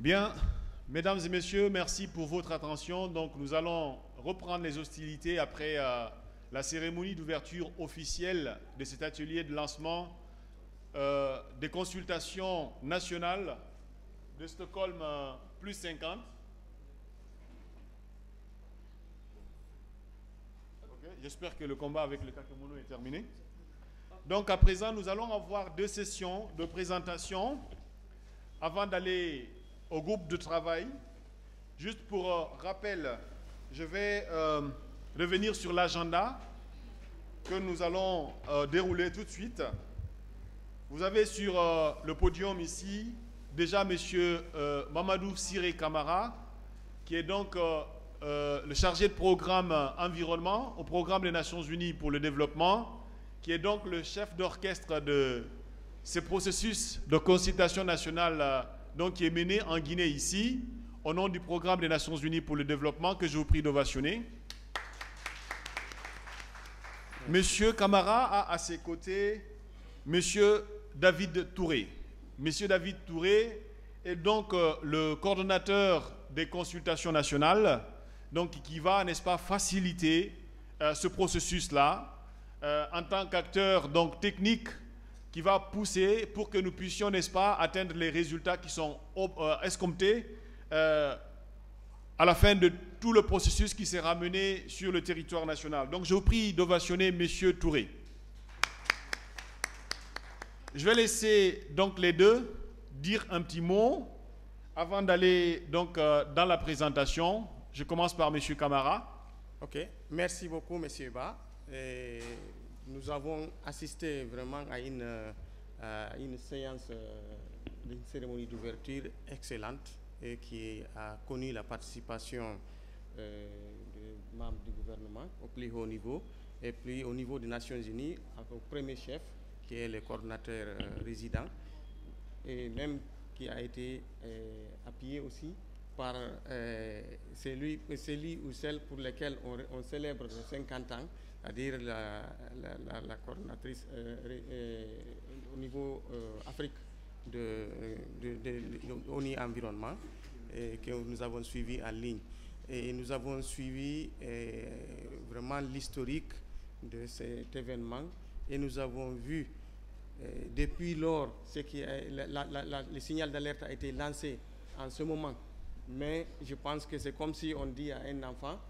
Bien, mesdames et messieurs, merci pour votre attention. Donc, nous allons reprendre les hostilités après la cérémonie d'ouverture officielle de cet atelier de lancement des consultations nationales de Stockholm plus 50. Okay. J'espère que le combat avec le Kakemono est terminé. Donc, à présent, nous allons avoir deux sessions de présentation avant d'aller au groupe de travail. Juste pour rappel, je vais revenir sur l'agenda que nous allons dérouler tout de suite. Vous avez sur le podium ici déjà M. Mamadou Siré Camara, qui est donc le chargé de programme environnement au programme des Nations Unies pour le développement, qui est donc le chef d'orchestre de ce processus de consultation nationale donc, qui est mené en Guinée ici, au nom du programme des Nations Unies pour le développement, que je vous prie d'ovationner. Monsieur Camara a à ses côtés Monsieur David Touré. Monsieur David Touré est donc le coordonnateur des consultations nationales, donc qui va, n'est-ce pas, faciliter ce processus-là en tant qu'acteur donc technique qui va pousser pour que nous puissions, n'est-ce pas, atteindre les résultats qui sont escomptés à la fin de tout le processus qui sera mené sur le territoire national. Donc je vous prie d'ovationner M. Touré. Je vais laisser donc les deux dire un petit mot avant d'aller donc dans la présentation. Je commence par M. Camara. Ok, merci beaucoup M. Ba. Nous avons assisté vraiment à une séance, une cérémonie d'ouverture excellente et qui a connu la participation des membres du gouvernement au plus haut niveau et puis au niveau des Nations Unies, au premier chef qui est le coordonnateur résident et même qui a été appuyé aussi par celui ou celle pour lesquels on célèbre les 50 ans, c'est-à-dire la coordonnatrice au niveau Afrique de ONU Environnement que nous avons suivi en ligne. Et nous avons suivi vraiment l'historique de cet événement et nous avons vu depuis lors le signal d'alerte a été lancé en ce moment. Mais je pense que c'est comme si on dit à un enfant,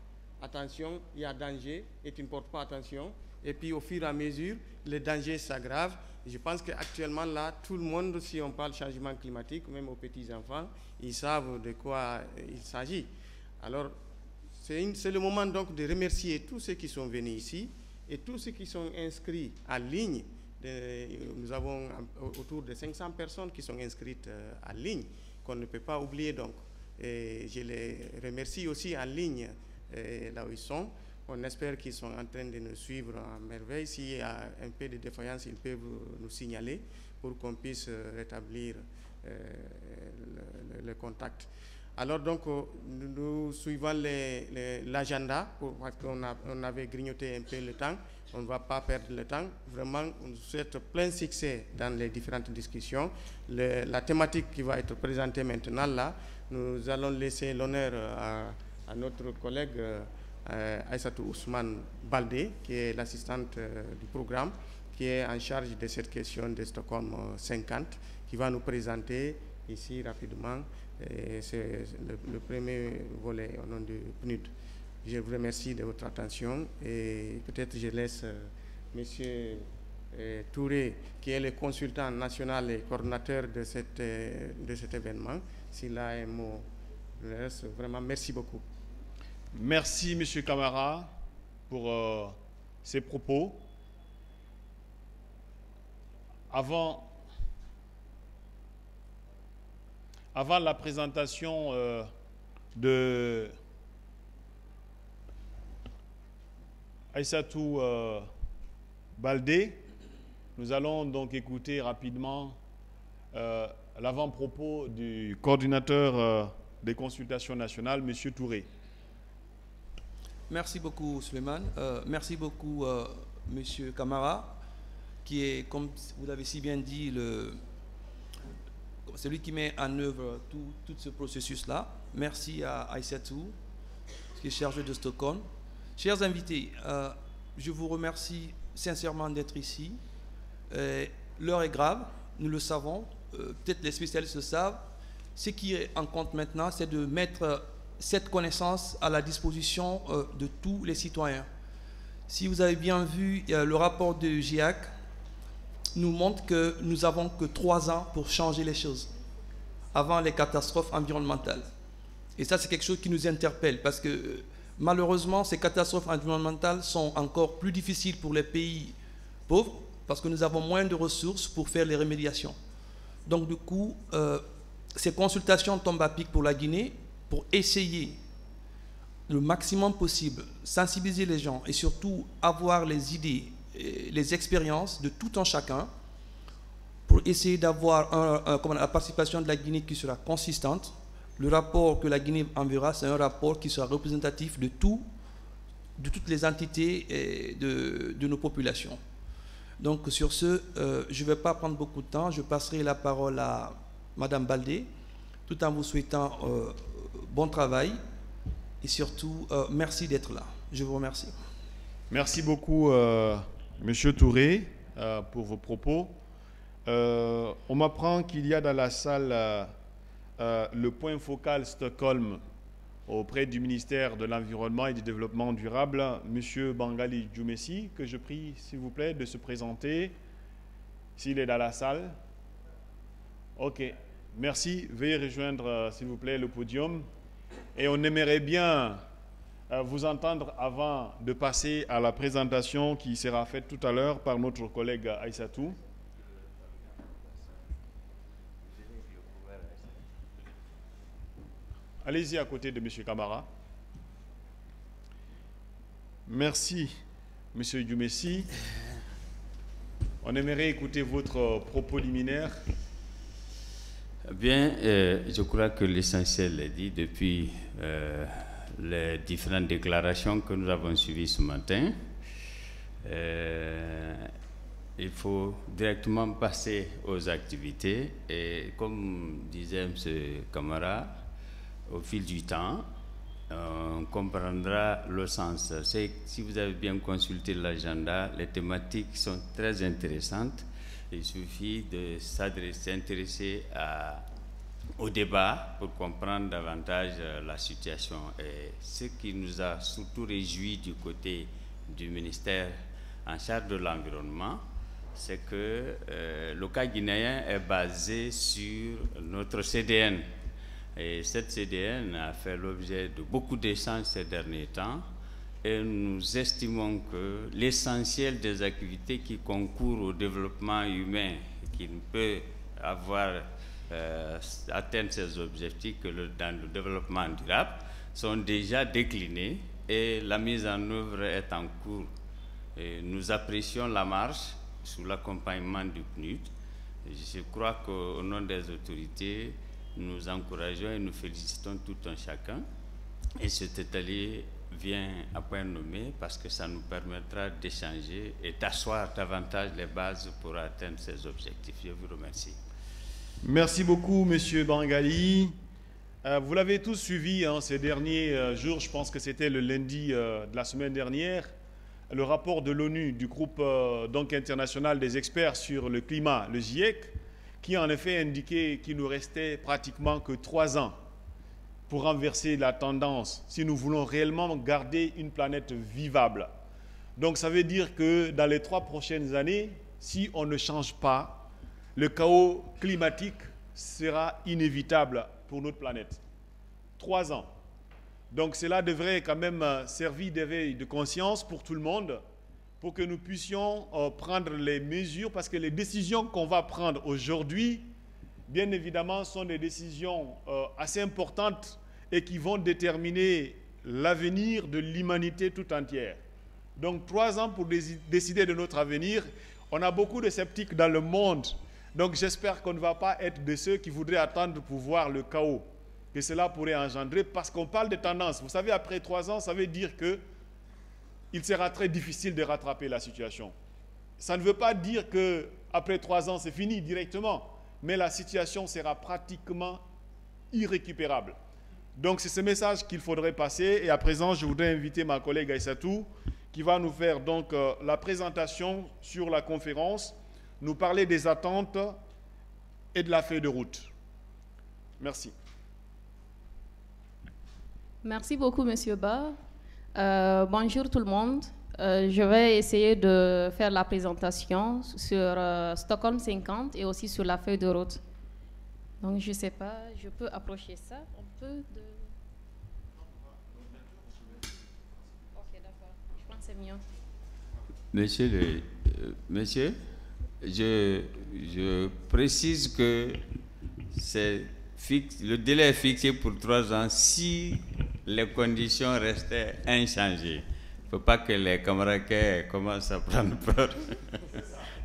attention, il y a danger et tu ne portes pas attention. Et puis au fur et à mesure, le danger s'aggrave. Je pense qu'actuellement là, tout le monde, si on parle changement climatique, même aux petits-enfants, ils savent de quoi il s'agit. Alors, c'est le moment donc de remercier tous ceux qui sont venus ici et tous ceux qui sont inscrits en ligne. Nous avons autour de 500 personnes qui sont inscrites en ligne, qu'on ne peut pas oublier donc. Et je les remercie aussi en ligne là où ils sont. On espère qu'ils sont en train de nous suivre en merveille. S'il y a un peu de défaillance, ils peuvent nous signaler pour qu'on puisse rétablir le contact. Alors donc, nous suivons l'agenda parce qu'on avait grignoté un peu le temps. On ne va pas perdre le temps. Vraiment, on nous souhaite plein succès dans les différentes discussions. La thématique qui va être présentée maintenant là, nous allons laisser l'honneur à notre collègue Aïssatou Ousmane Baldé, qui est l'assistante du programme, qui est en charge de cette question de Stockholm 50, qui va nous présenter ici rapidement. C'est le premier volet au nom du PNUD. Je vous remercie de votre attention et peut-être je laisse M. Touré, qui est le consultant national et coordonnateur de cet événement, s'il a un mot. Vraiment, merci beaucoup. Merci, M. Camara, pour ces propos. Avant la présentation de Aïssatou Baldé, nous allons donc écouter rapidement l'avant-propos du coordinateur des consultations nationales, M. Touré. Merci beaucoup, Suleiman. Merci beaucoup, M. Camara, qui est, comme vous l'avez si bien dit, le celui qui met en œuvre tout ce processus-là. Merci à Aïssatou, qui est chargé de Stockholm. Chers invités, je vous remercie sincèrement d'être ici. L'heure est grave, nous le savons, peut-être les spécialistes le savent. Ce qui est en compte maintenant, c'est de mettre cette connaissance à la disposition de tous les citoyens. Si vous avez bien vu, le rapport de GIAC nous montre que nous n'avons que 3 ans pour changer les choses avant les catastrophes environnementales. Et ça, c'est quelque chose qui nous interpelle parce que malheureusement, ces catastrophes environnementales sont encore plus difficiles pour les pays pauvres parce que nous avons moins de ressources pour faire les remédiations. Donc du coup, ces consultations tombent à pic pour la Guinée pour essayer le maximum possible, sensibiliser les gens et surtout avoir les idées, et les expériences de tout un chacun pour essayer d'avoir la participation de la Guinée qui sera consistante. Le rapport que la Guinée enverra, c'est un rapport qui sera représentatif de toutes les entités de nos populations. Donc sur ce, je ne vais pas prendre beaucoup de temps, je passerai la parole à Madame Baldé, tout en vous souhaitant bon travail et surtout merci d'être là. Je vous remercie. Merci beaucoup Monsieur Touré pour vos propos. On m'apprend qu'il y a dans la salle le point focal Stockholm auprès du ministère de l'Environnement et du Développement durable, Monsieur Bangali Djoumessi, que je prie s'il vous plaît de se présenter s'il est dans la salle. Ok, merci. Veuillez rejoindre s'il vous plaît le podium. Et on aimerait bien vous entendre avant de passer à la présentation qui sera faite tout à l'heure par notre collègue Aïssatou. Allez-y à côté de M. Camara. Merci, M. Djoumessi. On aimerait écouter votre propos liminaire. Bien, je crois que l'essentiel est dit depuis les différentes déclarations que nous avons suivies ce matin. Il faut directement passer aux activités et comme disait M. Camara, au fil du temps, on comprendra le sens. Si vous avez bien consulté l'agenda, les thématiques sont très intéressantes. Il suffit de s'intéresser au débat pour comprendre davantage la situation. Et ce qui nous a surtout réjoui du côté du ministère en charge de l'environnement, c'est que le cas guinéen est basé sur notre CDN. Et cette CDN a fait l'objet de beaucoup d'échanges ces derniers temps et nous estimons que l'essentiel des activités qui concourent au développement humain, qui ne peut avoir atteindre ces objectifs que dans le développement durable, sont déjà déclinés et la mise en œuvre est en cours. Et nous apprécions la marche sous l'accompagnement du PNUD. Je crois qu'au nom des autorités, nous encourageons et nous félicitons tout un chacun. Et cet atelier vient à point nommé parce que ça nous permettra d'échanger et d'asseoir davantage les bases pour atteindre ces objectifs. Je vous remercie. Merci beaucoup, Monsieur Bangali. Vous l'avez tous suivi ces derniers jours, je pense que c'était le lundi de la semaine dernière, le rapport de l'ONU, du groupe international des experts sur le climat, le GIEC, qui en effet indiquait qu'il nous restait pratiquement que 3 ans pour renverser la tendance, si nous voulons réellement garder une planète vivable. Donc ça veut dire que dans les 3 prochaines années, si on ne change pas, le chaos climatique sera inévitable pour notre planète. 3 ans. Donc cela devrait quand même servir d'éveil de conscience pour tout le monde, pour que nous puissions prendre les mesures, parce que les décisions qu'on va prendre aujourd'hui, bien évidemment, sont des décisions assez importantes et qui vont déterminer l'avenir de l'humanité tout entière. Donc 3 ans pour décider de notre avenir. On a beaucoup de sceptiques dans le monde, donc j'espère qu'on ne va pas être de ceux qui voudraient attendre pour voir le chaos que cela pourrait engendrer, parce qu'on parle de tendance. Vous savez, après 3 ans, ça veut dire que il sera très difficile de rattraper la situation. Ça ne veut pas dire qu'après 3 ans, c'est fini directement. mais la situation sera pratiquement irrécupérable. Donc c'est ce message qu'il faudrait passer. Et à présent, je voudrais inviter ma collègue Aïssatou, qui va nous faire donc la présentation sur la conférence, nous parler des attentes et de la feuille de route. Merci. Merci beaucoup, Monsieur Ba. Bonjour tout le monde. Je vais essayer de faire la présentation sur Stockholm 50 et aussi sur la feuille de route. Donc, je ne sais pas, je peux approcher ça un peu de... Ok, d'accord. Je pense que c'est mieux. Monsieur, je précise que le délai est fixé pour 3 ans si les conditions restaient inchangées. Il ne faut pas que les camarades commencent à prendre peur.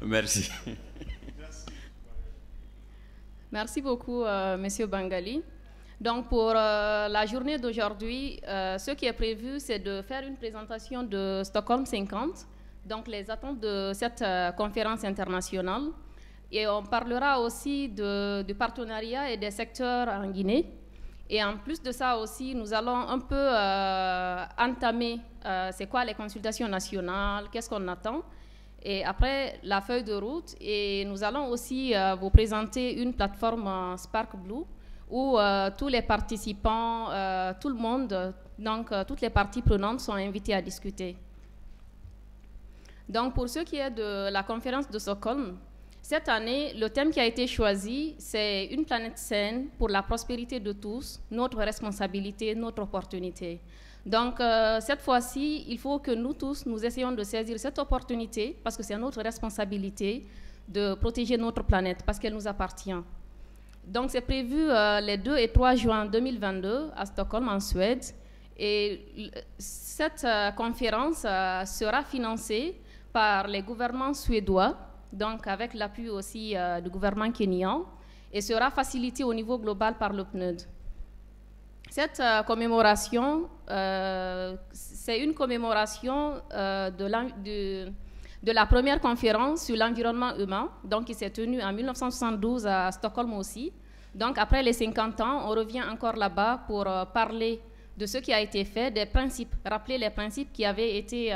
Merci. Merci beaucoup, Monsieur Bangali. Donc, pour la journée d'aujourd'hui, ce qui est prévu, c'est de faire une présentation de Stockholm 50, donc les attentes de cette conférence internationale. Et on parlera aussi du partenariat et des secteurs en Guinée. Et en plus de ça aussi, nous allons un peu entamer c'est quoi les consultations nationales, qu'est-ce qu'on attend. Et après, la feuille de route. Et nous allons aussi vous présenter une plateforme Spark Blue où tous les participants, tout le monde, donc toutes les parties prenantes sont invités à discuter. Donc pour ce qui est de la conférence de Stockholm, cette année, le thème qui a été choisi, c'est une planète saine pour la prospérité de tous, notre responsabilité, notre opportunité. Donc, cette fois-ci, il faut que nous tous, nous essayons de saisir cette opportunité parce que c'est notre responsabilité de protéger notre planète parce qu'elle nous appartient. Donc, c'est prévu les 2 et 3 juin 2022 à Stockholm, en Suède. Et cette conférence sera financée par les gouvernements suédois, donc avec l'appui aussi du gouvernement kényan, et sera facilitée au niveau global par le PNUD. Cette commémoration, c'est une commémoration de la première conférence sur l'environnement humain, donc qui s'est tenue en 1972 à Stockholm aussi. Donc après les 50 ans, on revient encore là-bas pour parler de ce qui a été fait, des principes, rappeler les principes qui avaient été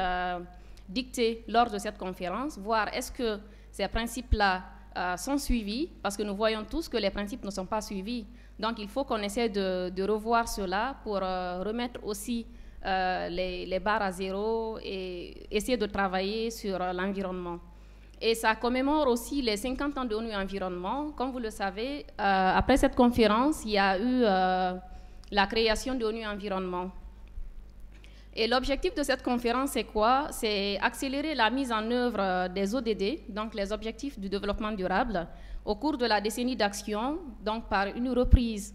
dictés lors de cette conférence, voir est-ce que ces principes-là sont suivis, parce que nous voyons tous que les principes ne sont pas suivis. Donc, il faut qu'on essaie de revoir cela pour remettre aussi les barres à zéro et essayer de travailler sur l'environnement. Et ça commémore aussi les 50 ans de l'ONU Environnement. Comme vous le savez, après cette conférence, il y a eu la création de l'ONU Environnement. Et l'objectif de cette conférence, c'est quoi? C'est accélérer la mise en œuvre des ODD, donc les objectifs du développement durable, au cours de la décennie d'action, donc par une reprise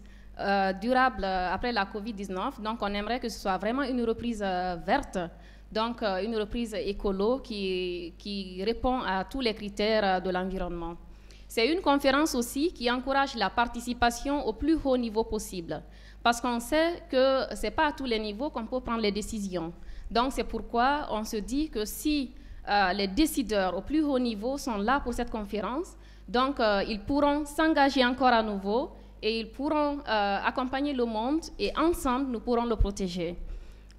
durable après la COVID-19. Donc on aimerait que ce soit vraiment une reprise verte, donc une reprise écolo qui répond à tous les critères de l'environnement. C'est une conférence aussi qui encourage la participation au plus haut niveau possible, parce qu'on sait que ce n'est pas à tous les niveaux qu'on peut prendre les décisions. Donc c'est pourquoi on se dit que si les décideurs au plus haut niveau sont là pour cette conférence, donc ils pourront s'engager encore à nouveau et ils pourront accompagner le monde et ensemble nous pourrons le protéger.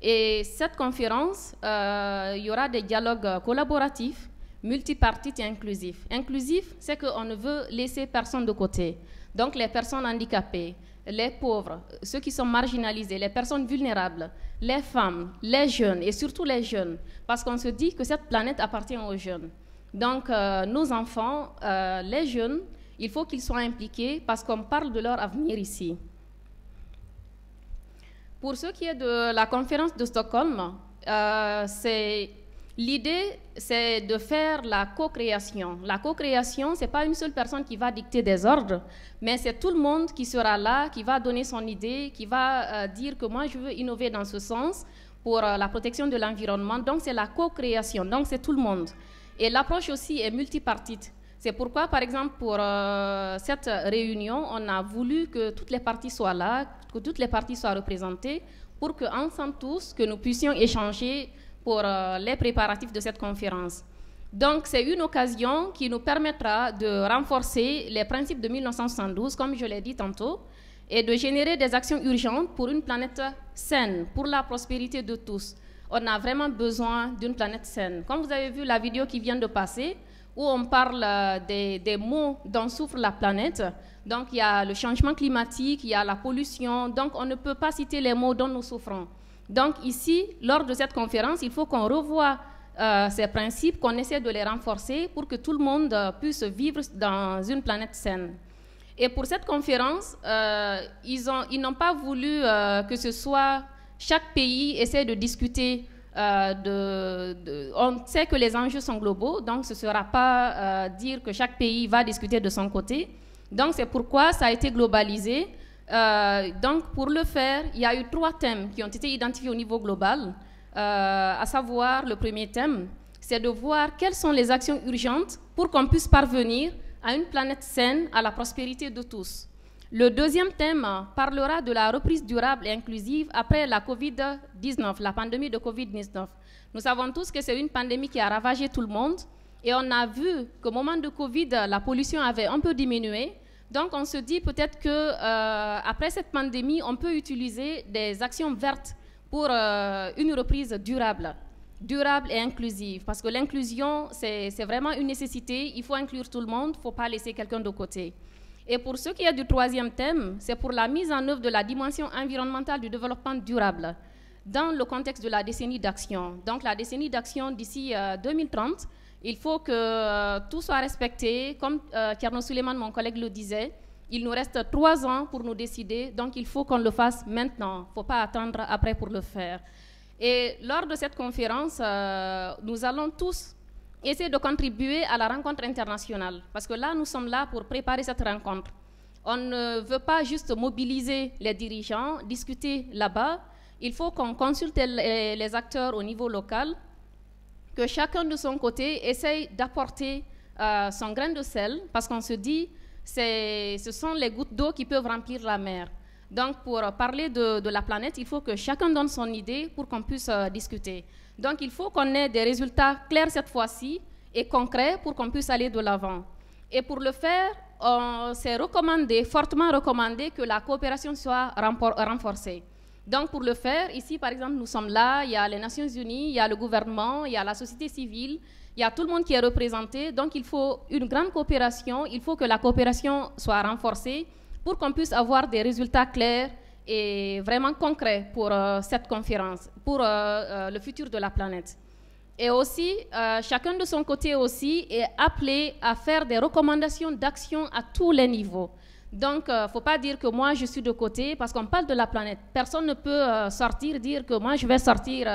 Et cette conférence, il y aura des dialogues collaboratifs, multipartites et inclusifs. Inclusif, c'est qu'on ne veut laisser personne de côté. Donc les personnes handicapées, les pauvres, ceux qui sont marginalisés, les personnes vulnérables, les femmes, les jeunes et surtout les jeunes, parce qu'on se dit que cette planète appartient aux jeunes. Donc nos enfants, les jeunes, il faut qu'ils soient impliqués parce qu'on parle de leur avenir ici. Pour ce qui est de la conférence de Stockholm, l'idée, c'est de faire la co-création. La co-création, ce n'est pas une seule personne qui va dicter des ordres, mais c'est tout le monde qui sera là, qui va donner son idée, qui va dire que moi, je veux innover dans ce sens pour la protection de l'environnement. Donc, c'est la co-création. Donc, c'est tout le monde. Et l'approche aussi est multipartite. C'est pourquoi, par exemple, pour cette réunion, on a voulu que toutes les parties soient là, que toutes les parties soient représentées, pour qu'ensemble tous, que nous puissions échanger pour les préparatifs de cette conférence. Donc, c'est une occasion qui nous permettra de renforcer les principes de 1972, comme je l'ai dit tantôt, et de générer des actions urgentes pour une planète saine, pour la prospérité de tous. On a vraiment besoin d'une planète saine. Comme vous avez vu la vidéo qui vient de passer, où on parle des maux dont souffre la planète. Donc, il y a le changement climatique, il y a la pollution. Donc, on ne peut pas citer les maux dont nous souffrons. Donc, ici, lors de cette conférence, il faut qu'on revoie ces principes, qu'on essaie de les renforcer pour que tout le monde puisse vivre dans une planète saine. Et pour cette conférence, ils n'ont pas voulu que ce soit chaque pays essaie de discuter. On sait que les enjeux sont globaux, donc ce ne sera pas dire que chaque pays va discuter de son côté. Donc c'est pourquoi ça a été globalisé. Donc pour le faire, il y a eu 3 thèmes qui ont été identifiés au niveau global, à savoir le premier thème, c'est de voir quelles sont les actions urgentes pour qu'on puisse parvenir à une planète saine, à la prospérité de tous. Le deuxième thème parlera de la reprise durable et inclusive après la COVID-19, la pandémie de COVID-19. Nous savons tous que c'est une pandémie qui a ravagé tout le monde et on a vu qu'au moment de Covid, la pollution avait un peu diminué. Donc on se dit peut-être qu'après cette pandémie, on peut utiliser des actions vertes pour une reprise durable et inclusive. Parce que l'inclusion, c'est vraiment une nécessité. Il faut inclure tout le monde, il ne faut pas laisser quelqu'un de côté. Et pour ce qui est du troisième thème, c'est pour la mise en œuvre de la dimension environnementale du développement durable dans le contexte de la décennie d'action. Donc la décennie d'action d'ici 2030, il faut que tout soit respecté. Comme Thierno Suleiman, mon collègue, le disait, il nous reste 3 ans pour nous décider, donc il faut qu'on le fasse maintenant. Il ne faut pas attendre après pour le faire. Et lors de cette conférence, nous allons tous essayer de contribuer à la rencontre internationale. Parce que là, nous sommes là pour préparer cette rencontre. On ne veut pas juste mobiliser les dirigeants, discuter là-bas. Il faut qu'on consulte les acteurs au niveau local, que chacun de son côté essaye d'apporter son grain de sel, parce qu'on se dit ce sont les gouttes d'eau qui peuvent remplir la mer. Donc, pour parler de la planète, il faut que chacun donne son idée pour qu'on puisse discuter. Donc, il faut qu'on ait des résultats clairs cette fois-ci et concrets pour qu'on puisse aller de l'avant. Et pour le faire, c'est fortement recommandé que la coopération soit renforcée. Donc, pour le faire, ici, par exemple, nous sommes là, il y a les Nations Unies, il y a le gouvernement, il y a la société civile, il y a tout le monde qui est représenté. Donc, il faut une grande coopération, il faut que la coopération soit renforcée pour qu'on puisse avoir des résultats clairs et vraiment concret pour cette conférence, pour le futur de la planète. Et aussi, chacun de son côté aussi est appelé à faire des recommandations d'action à tous les niveaux. Donc, il ne faut pas dire que moi, je suis de côté, parce qu'on parle de la planète. Personne ne peut dire que moi, je vais sortir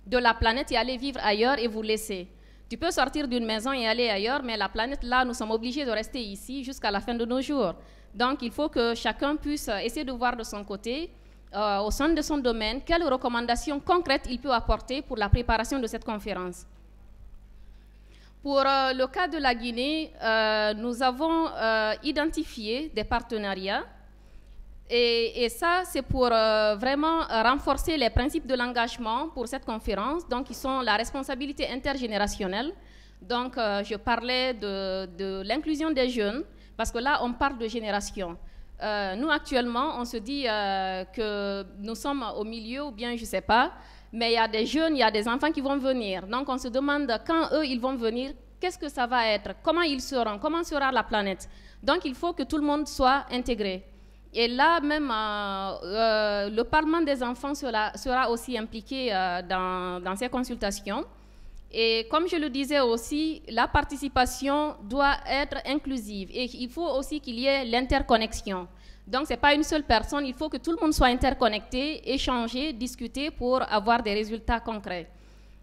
de la planète et aller vivre ailleurs et vous laisser. Tu peux sortir d'une maison et aller ailleurs, mais la planète, là, nous sommes obligés de rester ici jusqu'à la fin de nos jours. Donc, il faut que chacun puisse essayer de voir de son côté, au sein de son domaine, quelles recommandations concrètes il peut apporter pour la préparation de cette conférence. Pour le cas de la Guinée, nous avons identifié des partenariats et ça, c'est pour vraiment renforcer les principes de l'engagement pour cette conférence, donc qui sont la responsabilité intergénérationnelle. Donc, je parlais de l'inclusion des jeunes, parce que là, on parle de génération. Nous, actuellement, on se dit que nous sommes au milieu, ou bien je ne sais pas, mais il y a des jeunes, il y a des enfants qui vont venir. Donc, on se demande quand eux, ils vont venir, qu'est-ce que ça va être, comment ils seront, comment sera la planète. Donc, il faut que tout le monde soit intégré. Et là, même, le Parlement des enfants sera aussi impliqué dans ces consultations. Et comme je le disais aussi, la participation doit être inclusive et il faut aussi qu'il y ait l'interconnexion. Donc, ce n'est pas une seule personne, il faut que tout le monde soit interconnecté, échanger, discuter pour avoir des résultats concrets.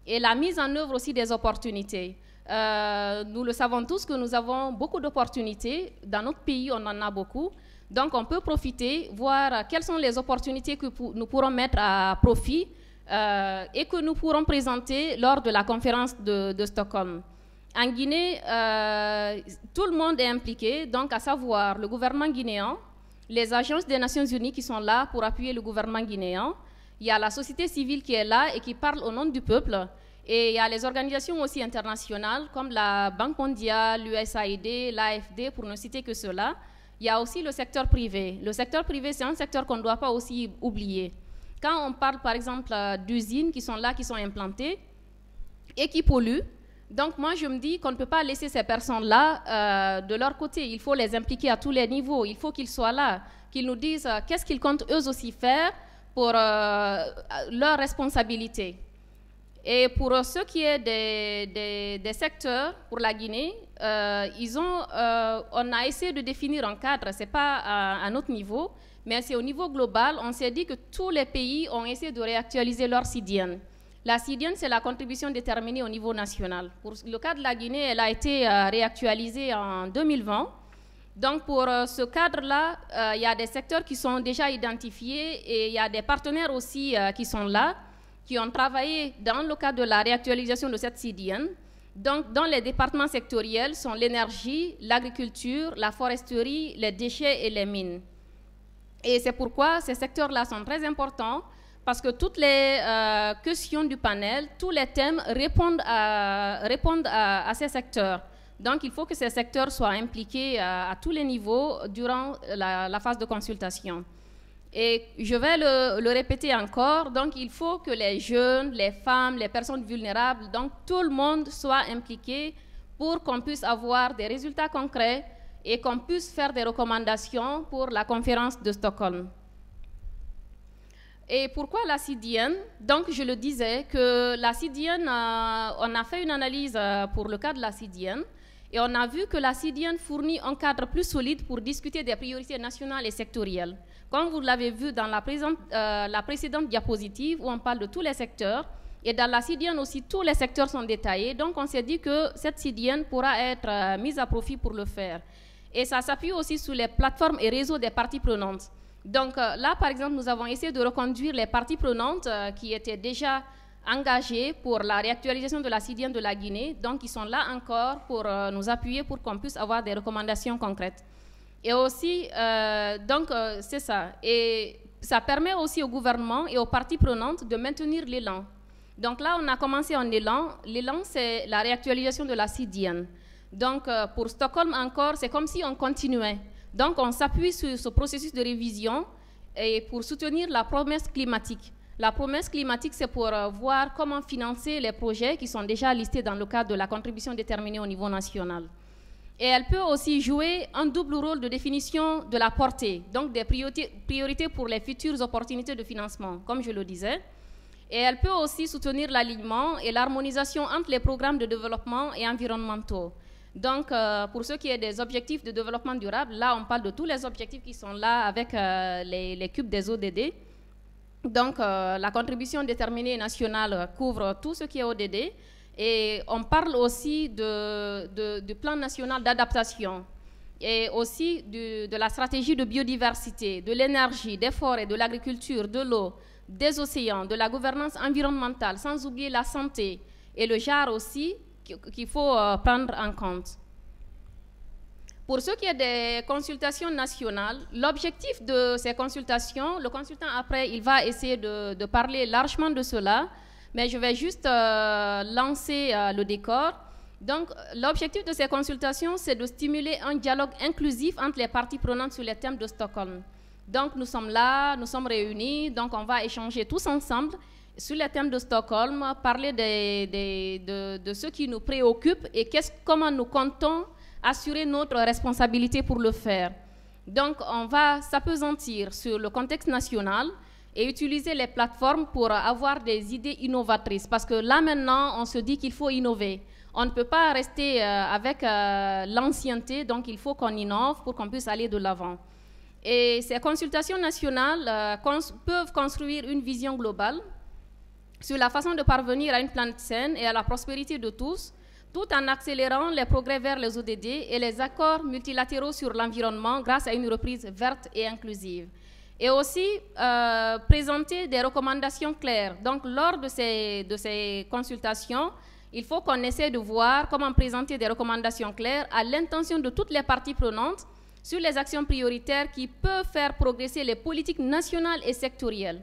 Et la mise en œuvre aussi des opportunités. Nous le savons tous que nous avons beaucoup d'opportunités. Dans notre pays, on en a beaucoup. Donc, on peut profiter, voir quelles sont les opportunités que nous pourrons mettre à profit et que nous pourrons présenter lors de la conférence de Stockholm. En Guinée, tout le monde est impliqué, donc à savoir le gouvernement guinéen, les agences des Nations Unies qui sont là pour appuyer le gouvernement guinéen, il y a la société civile qui est là et qui parle au nom du peuple, Et il y a les organisations aussi internationales comme la Banque mondiale, l'USAID, l'AFD, pour ne citer que cela. Il y a aussi le secteur privé. Le secteur privé, c'est un secteur qu'on ne doit pas aussi oublier. Quand on parle, par exemple, d'usines qui sont là, qui sont implantées et qui polluent, donc moi, je me dis qu'on ne peut pas laisser ces personnes-là de leur côté. Il faut les impliquer à tous les niveaux. Il faut qu'ils soient là, qu'ils nous disent qu'est-ce qu'ils comptent eux aussi faire pour leurs responsabilités. Et pour ce qui est des secteurs, pour la Guinée, on a essayé de définir un cadre. Ce n'est pas à notre niveau, mais c'est au niveau global. On s'est dit que tous les pays ont essayé de réactualiser leur CDN. La CDN, c'est la contribution déterminée au niveau national. Pour le cas de la Guinée, elle a été réactualisée en 2020. Donc, pour ce cadre-là, il y a des secteurs qui sont déjà identifiés et il y a des partenaires aussi qui sont là, qui ont travaillé dans le cadre de la réactualisation de cette CDN. Donc, dans les départements sectoriels sont l'énergie, l'agriculture, la foresterie, les déchets et les mines. Et c'est pourquoi ces secteurs-là sont très importants, parce que toutes les questions du panel, tous les thèmes répondent à ces secteurs. Donc, il faut que ces secteurs soient impliqués à tous les niveaux durant la phase de consultation. Et je vais le répéter encore, donc il faut que les jeunes, les femmes, les personnes vulnérables, donc tout le monde soit impliqué pour qu'on puisse avoir des résultats concrets et qu'on puisse faire des recommandations pour la conférence de Stockholm. Et pourquoi la CDN? Donc, je le disais que la CDN, on a fait une analyse pour le cas de la CDN et on a vu que la CDN fournit un cadre plus solide pour discuter des priorités nationales et sectorielles. Comme vous l'avez vu dans la précédente diapositive où on parle de tous les secteurs, et dans la CDN aussi, tous les secteurs sont détaillés. Donc, on s'est dit que cette CDN pourra être mise à profit pour le faire. Et ça s'appuie aussi sur les plateformes et réseaux des parties prenantes. Donc là, par exemple, nous avons essayé de reconduire les parties prenantes qui étaient déjà engagées pour la réactualisation de la CDN de la Guinée. Donc, ils sont là encore pour nous appuyer pour qu'on puisse avoir des recommandations concrètes. Et aussi, c'est ça. Et ça permet aussi au gouvernement et aux parties prenantes de maintenir l'élan. Donc là, on a commencé en élan. L'élan, c'est la réactualisation de la CDN. Donc, pour Stockholm encore, c'est comme si on continuait. Donc, on s'appuie sur ce processus de révision et pour soutenir la promesse climatique. La promesse climatique, c'est pour voir comment financer les projets qui sont déjà listés dans le cadre de la contribution déterminée au niveau national. Et elle peut aussi jouer un double rôle de définition de la portée, donc des priorités pour les futures opportunités de financement, comme je le disais. Et elle peut aussi soutenir l'alignement et l'harmonisation entre les programmes de développement et environnementaux. Donc, pour ce qui est des objectifs de développement durable, là, on parle de tous les objectifs qui sont là avec les cubes des ODD. Donc, la contribution déterminée nationale couvre tout ce qui est ODD. Et on parle aussi du plan national d'adaptation et aussi de la stratégie de biodiversité, de l'énergie, des forêts, de l'agriculture, de l'eau, des océans, de la gouvernance environnementale, sans oublier la santé et le genre aussi, qu'il faut prendre en compte. Pour ce qui est des consultations nationales, l'objectif de ces consultations, le consultant après, il va essayer de parler largement de cela, mais je vais juste lancer le décor. Donc, l'objectif de ces consultations, c'est de stimuler un dialogue inclusif entre les parties prenantes sur les thèmes de Stockholm. Donc, nous sommes là, nous sommes réunis, donc on va échanger tous ensemble sur les thèmes de Stockholm, parler de ce qui nous préoccupe et comment nous comptons assurer notre responsabilité pour le faire. Donc, on va s'appesantir sur le contexte national et utiliser les plateformes pour avoir des idées innovatrices. Parce que là, maintenant, on se dit qu'il faut innover. On ne peut pas rester avec l'ancienneté, donc il faut qu'on innove pour qu'on puisse aller de l'avant. Et ces consultations nationales peuvent construire une vision globale sur la façon de parvenir à une planète saine et à la prospérité de tous, tout en accélérant les progrès vers les ODD et les accords multilatéraux sur l'environnement grâce à une reprise verte et inclusive. Et aussi présenter des recommandations claires. Donc, lors de ces consultations, il faut qu'on essaie de voir comment présenter des recommandations claires à l'intention de toutes les parties prenantes sur les actions prioritaires qui peuvent faire progresser les politiques nationales et sectorielles.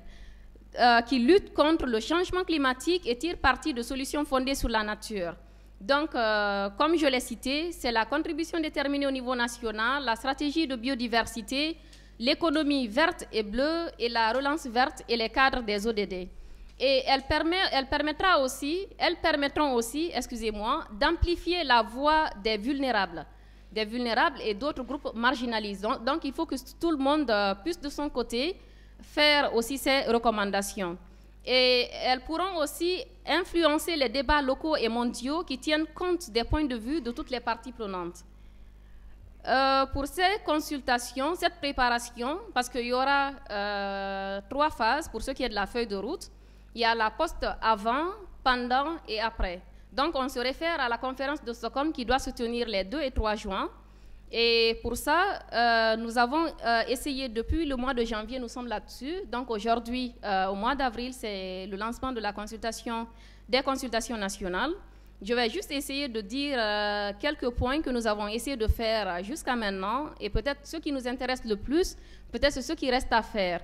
qui lutte contre le changement climatique et tire parti de solutions fondées sur la nature. Donc, comme je l'ai cité, c'est la contribution déterminée au niveau national, la stratégie de biodiversité, l'économie verte et bleue et la relance verte et les cadres des ODD. Et elles permettront aussi, excusez-moi, d'amplifier la voix des vulnérables et d'autres groupes marginalisés. Donc, il faut que tout le monde puisse de son côté faire aussi ces recommandations. Et elles pourront aussi influencer les débats locaux et mondiaux qui tiennent compte des points de vue de toutes les parties prenantes. Pour ces consultations, cette préparation, parce qu'il y aura 3 phases pour ce qui est de la feuille de route, il y a la poste avant, pendant et après. Donc on se réfère à la conférence de Stockholm qui doit se tenir les 2 et 3 juin. Et pour ça, nous avons essayé depuis le mois de janvier, nous sommes là-dessus. Donc aujourd'hui, au mois d'avril, c'est le lancement de la consultation, des consultations nationales. Je vais juste essayer de dire quelques points que nous avons essayé de faire jusqu'à maintenant. Et peut-être ce qui nous intéresse le plus, peut-être ce qui reste à faire.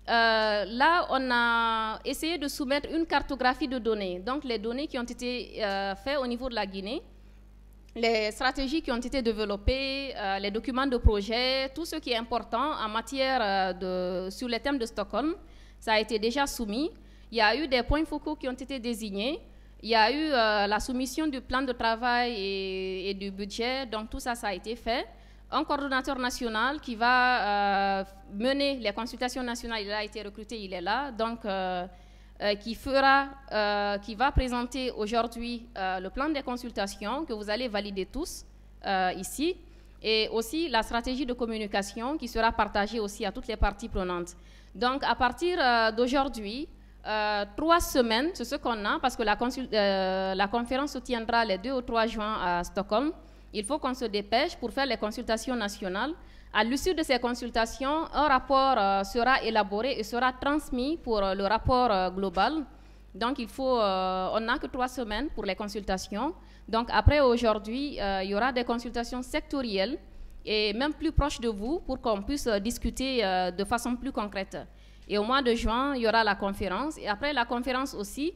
Là, on a essayé de soumettre une cartographie de données. Donc les données qui ont été faites au niveau de la Guinée, les stratégies qui ont été développées, les documents de projet, tout ce qui est important en matière sur les thèmes de Stockholm, ça a été déjà soumis. Il y a eu des points focaux qui ont été désignés. Il y a eu la soumission du plan de travail et du budget. Donc tout ça, ça a été fait. Un coordonnateur national qui va mener les consultations nationales, il a été recruté, il est là. Donc qui va présenter aujourd'hui le plan des consultations que vous allez valider tous ici, et aussi la stratégie de communication qui sera partagée aussi à toutes les parties prenantes. Donc à partir d'aujourd'hui, 3 semaines, c'est ce qu'on a, parce que la conférence se tiendra les 2 ou 3 juin à Stockholm. Il faut qu'on se dépêche pour faire les consultations nationales. À l'issue de ces consultations, un rapport sera élaboré et sera transmis pour le rapport global. Donc, on n'a que 3 semaines pour les consultations. Donc, après aujourd'hui, il y aura des consultations sectorielles et même plus proches de vous pour qu'on puisse discuter de façon plus concrète. Et au mois de juin, il y aura la conférence. Et après la conférence aussi,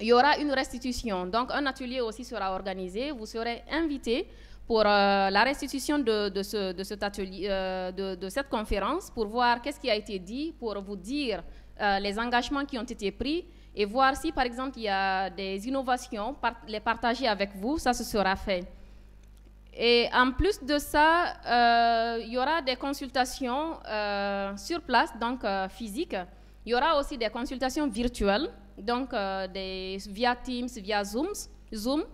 il y aura une restitution. Donc, un atelier aussi sera organisé. Vous serez invités pour la restitution de cet atelier, de cette conférence, pour voir qu'est-ce qui a été dit, pour vous dire les engagements qui ont été pris et voir si, par exemple, il y a des innovations, les partager avec vous, ça, ce sera fait. Et en plus de ça, il y aura des consultations sur place, donc physiques. Il y aura aussi des consultations virtuelles, donc via Teams, via Zoom.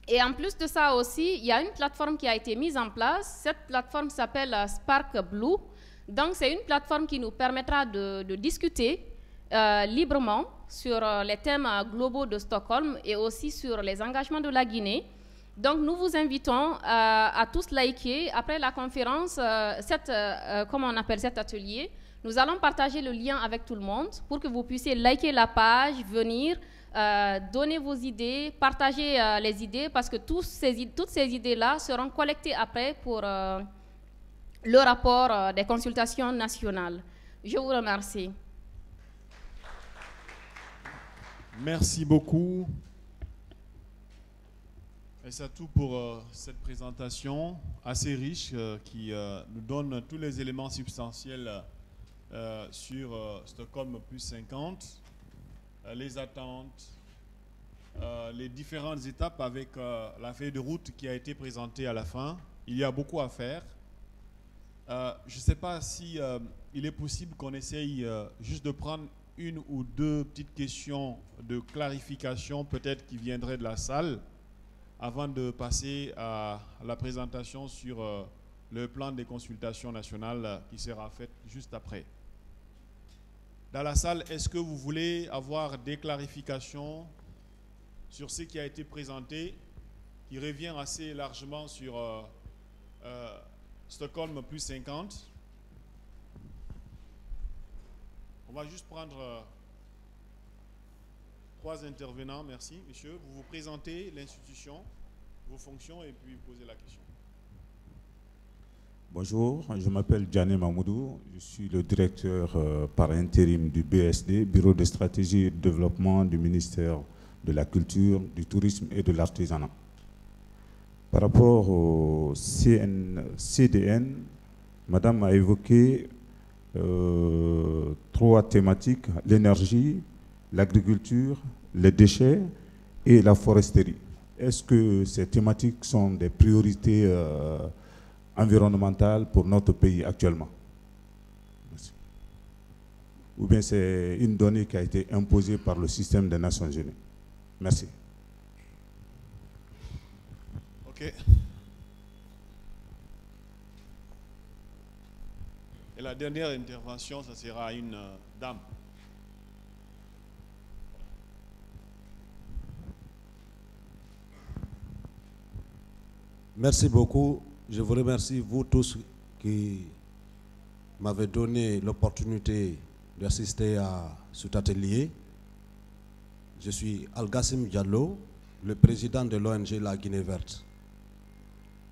Et en plus de ça aussi, il y a une plateforme qui a été mise en place. Cette plateforme s'appelle Spark Blue. Donc, c'est une plateforme qui nous permettra de discuter librement sur les thèmes globaux de Stockholm et aussi sur les engagements de la Guinée. Donc, nous vous invitons à tous liker. Après la conférence, comment on appelle cet atelier, nous allons partager le lien avec tout le monde pour que vous puissiez liker la page, venir, donner vos idées, partager les idées, parce que toutes ces idées-là seront collectées après pour le rapport des consultations nationales. Je vous remercie. Merci beaucoup. Et c'est tout pour cette présentation assez riche qui nous donne tous les éléments substantiels sur Stockholm plus 50, les attentes, les différentes étapes avec la feuille de route qui a été présentée à la fin. Il y a beaucoup à faire. Je ne sais pas si il est possible qu'on essaye juste de prendre 1 ou 2 petites questions de clarification peut-être qui viendraient de la salle avant de passer à la présentation sur le plan des consultations nationales qui sera faite juste après. Dans la salle, est-ce que vous voulez avoir des clarifications sur ce qui a été présenté, qui revient assez largement sur Stockholm plus 50? On va juste prendre 3 intervenants, merci, messieurs. Vous vous présentez l'institution, vos fonctions, et puis posez la question. Bonjour, je m'appelle Diané Mamoudou, je suis le directeur par intérim du BSD, Bureau de stratégie et de développement du ministère de la Culture, du Tourisme et de l'Artisanat. Par rapport au CDN, Madame a évoqué 3 thématiques, l'énergie, l'agriculture, les déchets et la foresterie. Est-ce que ces thématiques sont des priorités environnementales pour notre pays actuellement? Merci. Ou bien c'est une donnée qui a été imposée par le système des Nations Unies? Merci. Ok. Et la dernière intervention, ça sera une dame. Merci beaucoup. Je vous remercie, vous tous, qui m'avez donné l'opportunité d'assister à cet atelier. Je suis Al-Gassim Diallo, le président de l'ONG La Guinée Verte.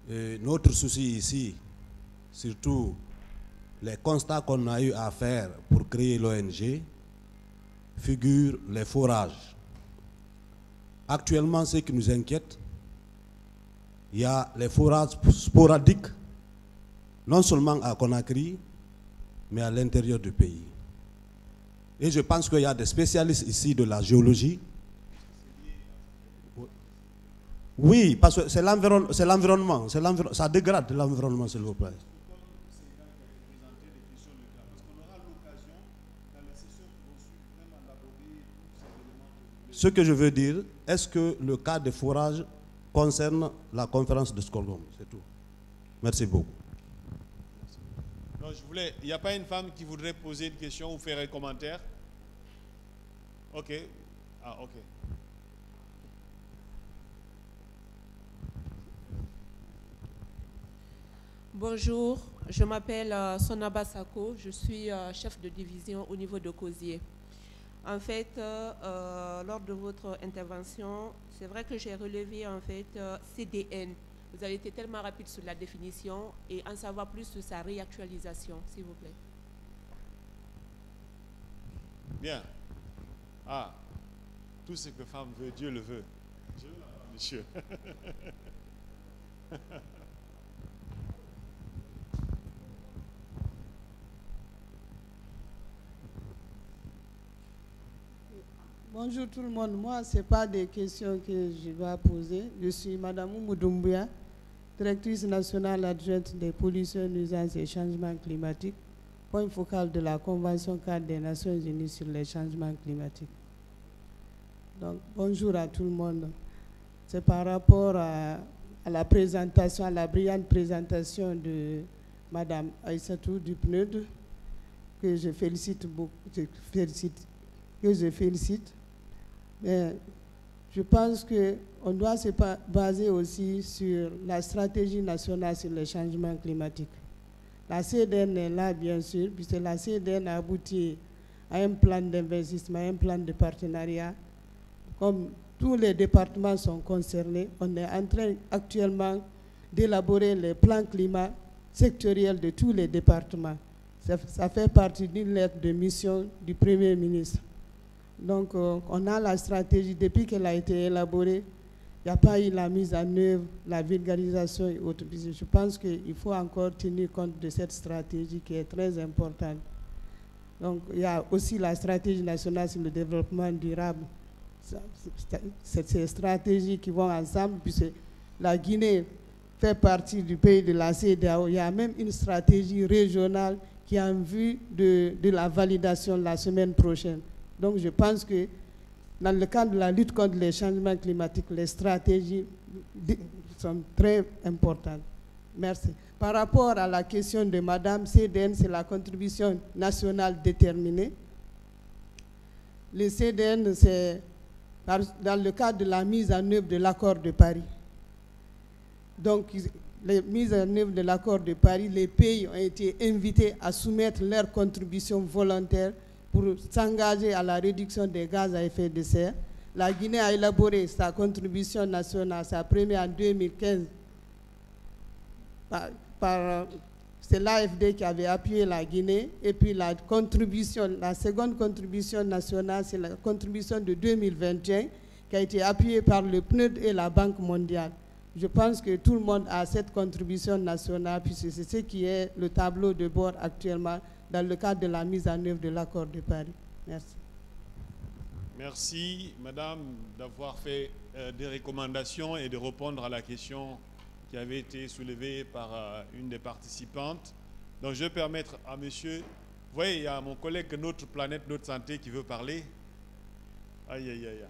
Et notre souci ici, surtout les constats qu'on a eu à faire pour créer l'ONG, figurent les forages. Actuellement, ce qui nous inquiète, il y a les forages sporadiques, non seulement à Conakry, mais à l'intérieur du pays. Et je pense qu'il y a des spécialistes ici de la géologie. Oui, parce que c'est l'environnement, ça dégrade l'environnement, s'il vous plaît. Ce que je veux dire, est-ce que le cas des forages concerne la conférence de Stockholm? C'est tout. Merci beaucoup. Non, il n'y a pas une femme qui voudrait poser une question ou faire un commentaire? Ok. Ah, ok. Bonjour, je m'appelle Sonaba Sako, je suis chef de division au niveau de Cosier. En fait, lors de votre intervention, c'est vrai que j'ai relevé en fait CDN. Vous avez été tellement rapide sur la définition et en savoir plus sur sa réactualisation, s'il vous plaît. Bien. Ah, tout ce que femme veut, Dieu le veut. Monsieur. Bonjour tout le monde. Moi, ce n'est pas des questions que je vais poser. Je suis Mme Oumou, directrice nationale adjointe des pollutions, nuisances et changements climatiques, point focal de la Convention cadre des Nations Unies sur les changements climatiques. Donc, bonjour à tout le monde. C'est par rapport à la présentation, à la brillante présentation de Mme Aïssatou du PNUD, que je félicite beaucoup, Mais je pense qu'on doit se baser aussi sur la stratégie nationale sur les changements climatiques. La CDN est là, bien sûr, puisque la CDN a abouti à un plan d'investissement, à un plan de partenariat. Comme tous les départements sont concernés, on est en train actuellement d'élaborer les plans climat sectoriels de tous les départements. Ça fait partie d'une lettre de mission du Premier ministre. Donc, on a la stratégie, depuis qu'elle a été élaborée, il n'y a pas eu la mise en œuvre, la vulgarisation et autres. Je pense qu'il faut encore tenir compte de cette stratégie qui est très importante. Donc, il y a aussi la stratégie nationale sur le développement durable. C'est ces stratégies qui vont ensemble, puisque la Guinée fait partie du pays de la CEDEAO. Il y a même une stratégie régionale qui est en vue de la validation la semaine prochaine. Donc je pense que dans le cadre de la lutte contre les changements climatiques, les stratégies sont très importantes. Merci. Par rapport à la question de Madame, CDN, c'est la contribution nationale déterminée. Le CDN, c'est dans le cadre de la mise en œuvre de l'accord de Paris. Donc, la mise en œuvre de l'accord de Paris, les pays ont été invités à soumettre leurs contributions volontaires pour s'engager à la réduction des gaz à effet de serre. La Guinée a élaboré sa contribution nationale, sa première en 2015, c'est l'AFD qui avait appuyé la Guinée. Et puis la seconde contribution nationale, c'est la contribution de 2021 qui a été appuyée par le PNUD et la Banque mondiale. Je pense que tout le monde a cette contribution nationale, puisque c'est ce qui est le tableau de bord actuellement dans le cadre de la mise en œuvre de l'accord de Paris. Merci. Merci, Madame, d'avoir fait des recommandations et de répondre à la question qui avait été soulevée par une des participantes. Donc, je vais permettre à monsieur... Vous voyez, il y a mon collègue Notre Planète, Notre Santé qui veut parler. Aïe, aïe, aïe.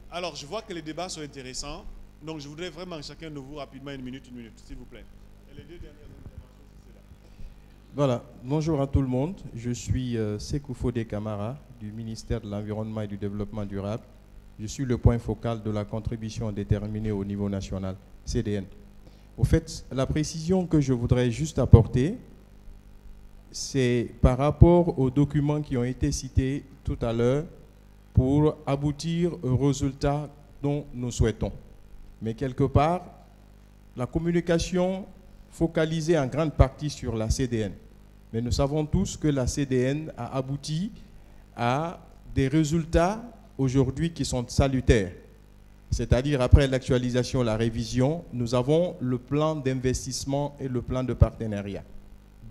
Alors, je vois que les débats sont intéressants. Donc, je voudrais vraiment chacun de vous, rapidement, une minute, s'il vous plaît. Et les deux dernières interventions, c'est là. Voilà. Bonjour à tout le monde. Je suis Sékou Fodé Camara du ministère de l'Environnement et du Développement durable. Je suis le point focal de la contribution déterminée au niveau national, CDN. Au fait, la précision que je voudrais juste apporter, c'est par rapport aux documents qui ont été cités tout à l'heure pour aboutir aux résultats dont nous souhaitons. Mais quelque part, la communication focalisée en grande partie sur la CDN. Mais nous savons tous que la CDN a abouti à des résultats aujourd'hui qui sont salutaires. C'est-à-dire, après l'actualisation, la révision, nous avons le plan d'investissement et le plan de partenariat.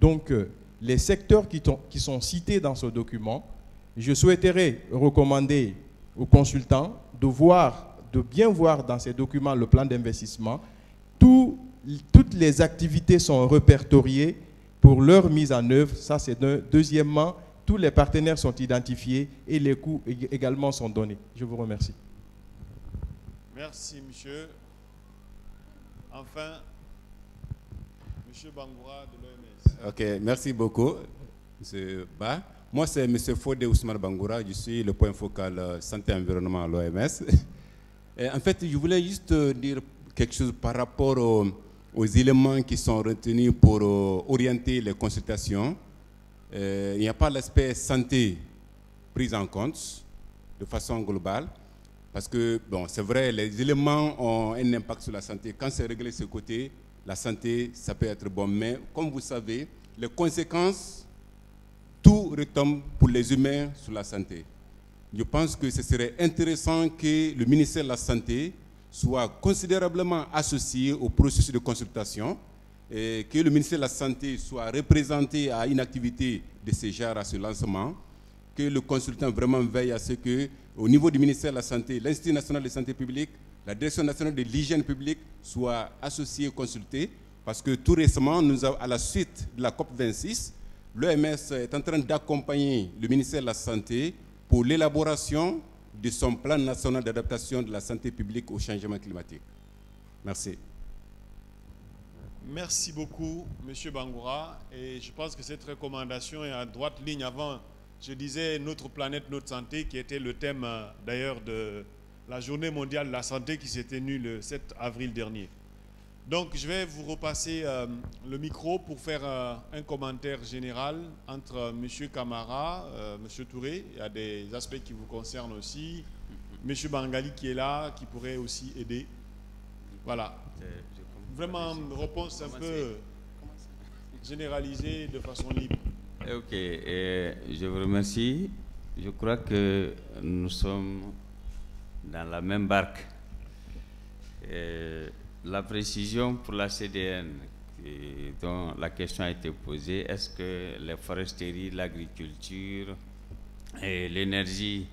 Donc, les secteurs qui sont cités dans ce document, je souhaiterais recommander aux consultants de bien voir dans ces documents le plan d'investissement. Toutes les activités sont répertoriées pour leur mise en œuvre. Ça, c'est un. Deuxièmement, tous les partenaires sont identifiés et les coûts également sont donnés. Je vous remercie. Merci, monsieur. Enfin, monsieur Bangoura de l'OMS. Ok, merci beaucoup, monsieur Ba. Moi, c'est monsieur Fodé Ousmane Bangoura. Je suis le point focal santé et environnement à l'OMS. En fait, je voulais juste dire quelque chose par rapport aux éléments qui sont retenus pour orienter les consultations. Il n'y a pas l'aspect santé pris en compte de façon globale. Parce que, bon, c'est vrai, les éléments ont un impact sur la santé. Quand c'est réglé de ce côté, la santé, ça peut être bon. Mais, comme vous savez, les conséquences, tout retombe pour les humains sur la santé. Je pense que ce serait intéressant que le ministère de la Santé soit considérablement associé au processus de consultation et que le ministère de la Santé soit représenté à une activité de ce genre, à ce lancement, que le consultant vraiment veille à ce que, au niveau du ministère de la Santé, l'Institut national de santé publique, la Direction nationale de l'hygiène publique soient associés, consultés, parce que tout récemment, à la suite de la COP26, l'OMS est en train d'accompagner le ministère de la Santé pour l'élaboration de son plan national d'adaptation de la santé publique au changement climatique. Merci. Merci beaucoup, monsieur Bangoura. Et je pense que cette recommandation est en droite ligne. Avant, je disais notre planète, notre santé, qui était le thème d'ailleurs de la journée mondiale de la santé qui s'est tenue le 7 avril dernier. Donc, je vais vous repasser le micro pour faire un commentaire général entre M. Camara, M. Touré. Il y a des aspects qui vous concernent aussi. M. Bangali qui est là, qui pourrait aussi aider. Voilà. Vraiment, une réponse un peu généralisée de façon libre. Ok, je vous remercie. Je crois que nous sommes dans la même barque. La précision pour la CDN dont la question a été posée, est-ce que les foresteries, l'agriculture et l'énergie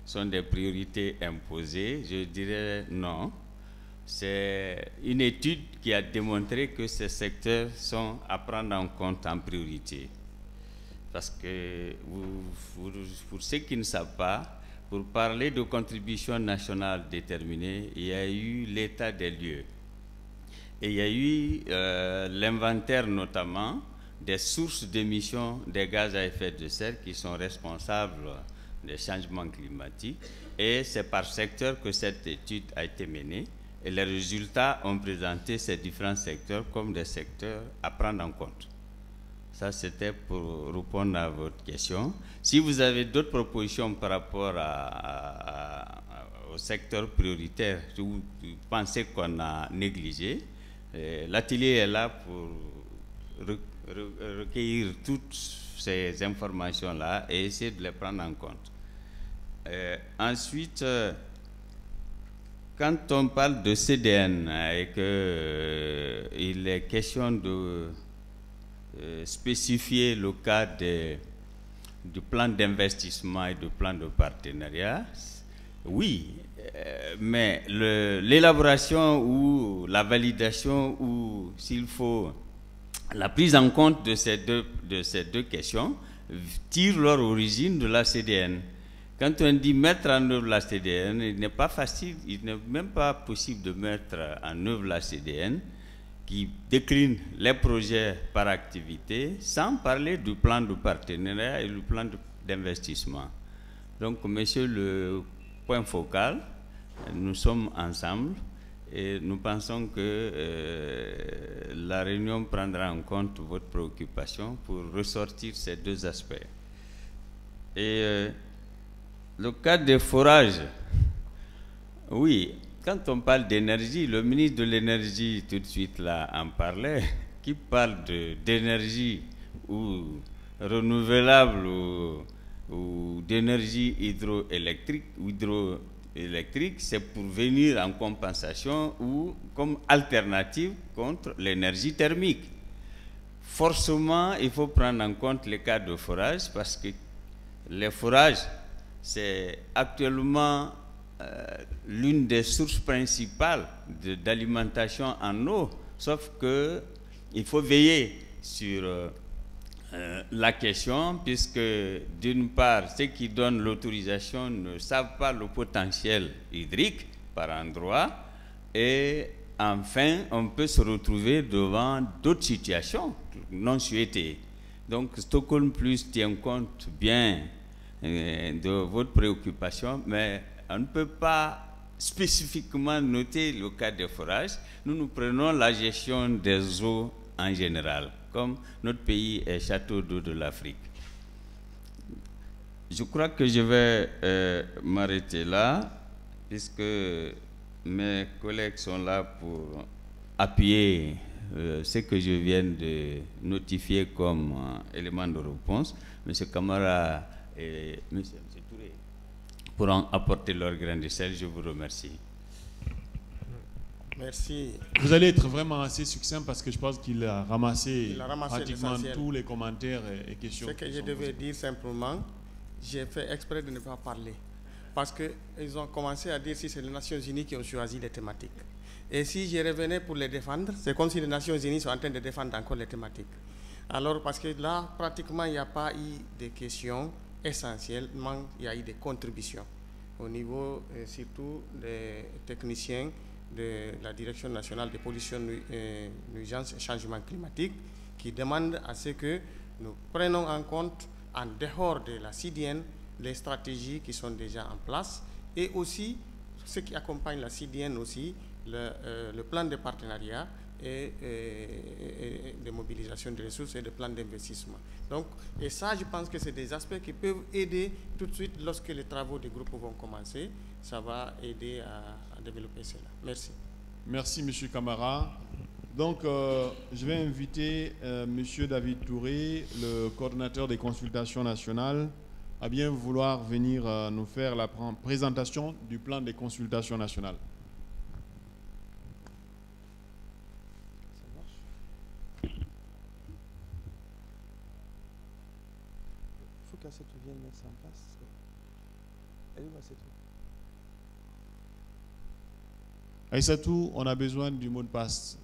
sont des priorités imposées? Je dirais non. C'est une étude qui a démontré que ces secteurs sont à prendre en compte en priorité. Parce que, pour ceux qui ne savent pas, pour parler de contribution nationale déterminée, il y a eu l'état des lieux. Et il y a eu l'inventaire notamment des sources d'émissions des gaz à effet de serre qui sont responsables des changements climatiques. Et c'est par secteur que cette étude a été menée. Et les résultats ont présenté ces différents secteurs comme des secteurs à prendre en compte. Ça, c'était pour répondre à votre question. Si vous avez d'autres propositions par rapport au secteur prioritaire, si vous pensez qu'on a négligé, l'atelier est là pour recueillir toutes ces informations-là et essayer de les prendre en compte. Ensuite, quand on parle de CDN et qu'il est question de spécifier le cas du plan d'investissement et du plan de partenariat, oui, mais l'élaboration ou la validation ou s'il faut la prise en compte de ces deux questions tire leur origine de la CDN. Quand on dit mettre en œuvre la CDN, il n'est pas facile, il n'est même pas possible de mettre en œuvre la CDN qui décline les projets par activité sans parler du plan de partenariat et du plan d'investissement. Donc, monsieur le point focal, nous sommes ensemble et nous pensons que la réunion prendra en compte votre préoccupation pour ressortir ces deux aspects. Et le cas des forages, oui, quand on parle d'énergie, le ministre de l'énergie tout de suite là en parlait, qui parle d'énergie ou renouvelable ou d'énergie hydroélectrique, c'est pour venir en compensation ou comme alternative contre l'énergie thermique. Forcément, il faut prendre en compte les cas de forage parce que les forages, c'est actuellement l'une des sources principales d'alimentation en eau, sauf qu'il faut veiller sur la question, puisque d'une part, ceux qui donnent l'autorisation ne savent pas le potentiel hydrique par endroit, et enfin, on peut se retrouver devant d'autres situations non souhaitées. Donc, Stockholm Plus tient compte bien de votre préoccupation, mais on ne peut pas spécifiquement noter le cas des forages. Nous prenons la gestion des eaux en général, comme notre pays est château d'eau de l'Afrique. Je crois que je vais m'arrêter là, puisque mes collègues sont là pour appuyer ce que je viens de notifier comme élément de réponse. M. Camara et M. Touré pourront apporter leur grain de sel. Je vous remercie. Merci. Vous allez être vraiment assez succinct parce que je pense qu'il a ramassé pratiquement tous les commentaires et questions. Ce que je devais dire simplement, j'ai fait exprès de ne pas parler. Parce qu'ils ont commencé à dire si c'est les Nations Unies qui ont choisi les thématiques. Et si je revenais pour les défendre, c'est comme si les Nations Unies sont en train de défendre encore les thématiques. Alors, parce que là, pratiquement, il n'y a pas eu de questions essentiellement, il y a eu des contributions au niveau surtout des techniciens de la Direction nationale de pollution, nuisances et changement climatique qui demandent à ce que nous prenions en compte, en dehors de la CDN, les stratégies qui sont déjà en place et aussi ce qui accompagne la CDN aussi, le plan de partenariat et de mobilisation de ressources et de plan d'investissement. Donc, et ça, je pense que c'est des aspects qui peuvent aider tout de suite lorsque les travaux des groupes vont commencer. Ça va aider à développer cela. Merci. Merci, M. Camara. Donc, je vais inviter M. David Touré, le coordonnateur des consultations nationales, à bien vouloir venir nous faire la présentation du plan des consultations nationales. Aïssatou vienne mettre ça en place. Elle est où Aïssatou? Aïssatou, on a besoin du mot de passe.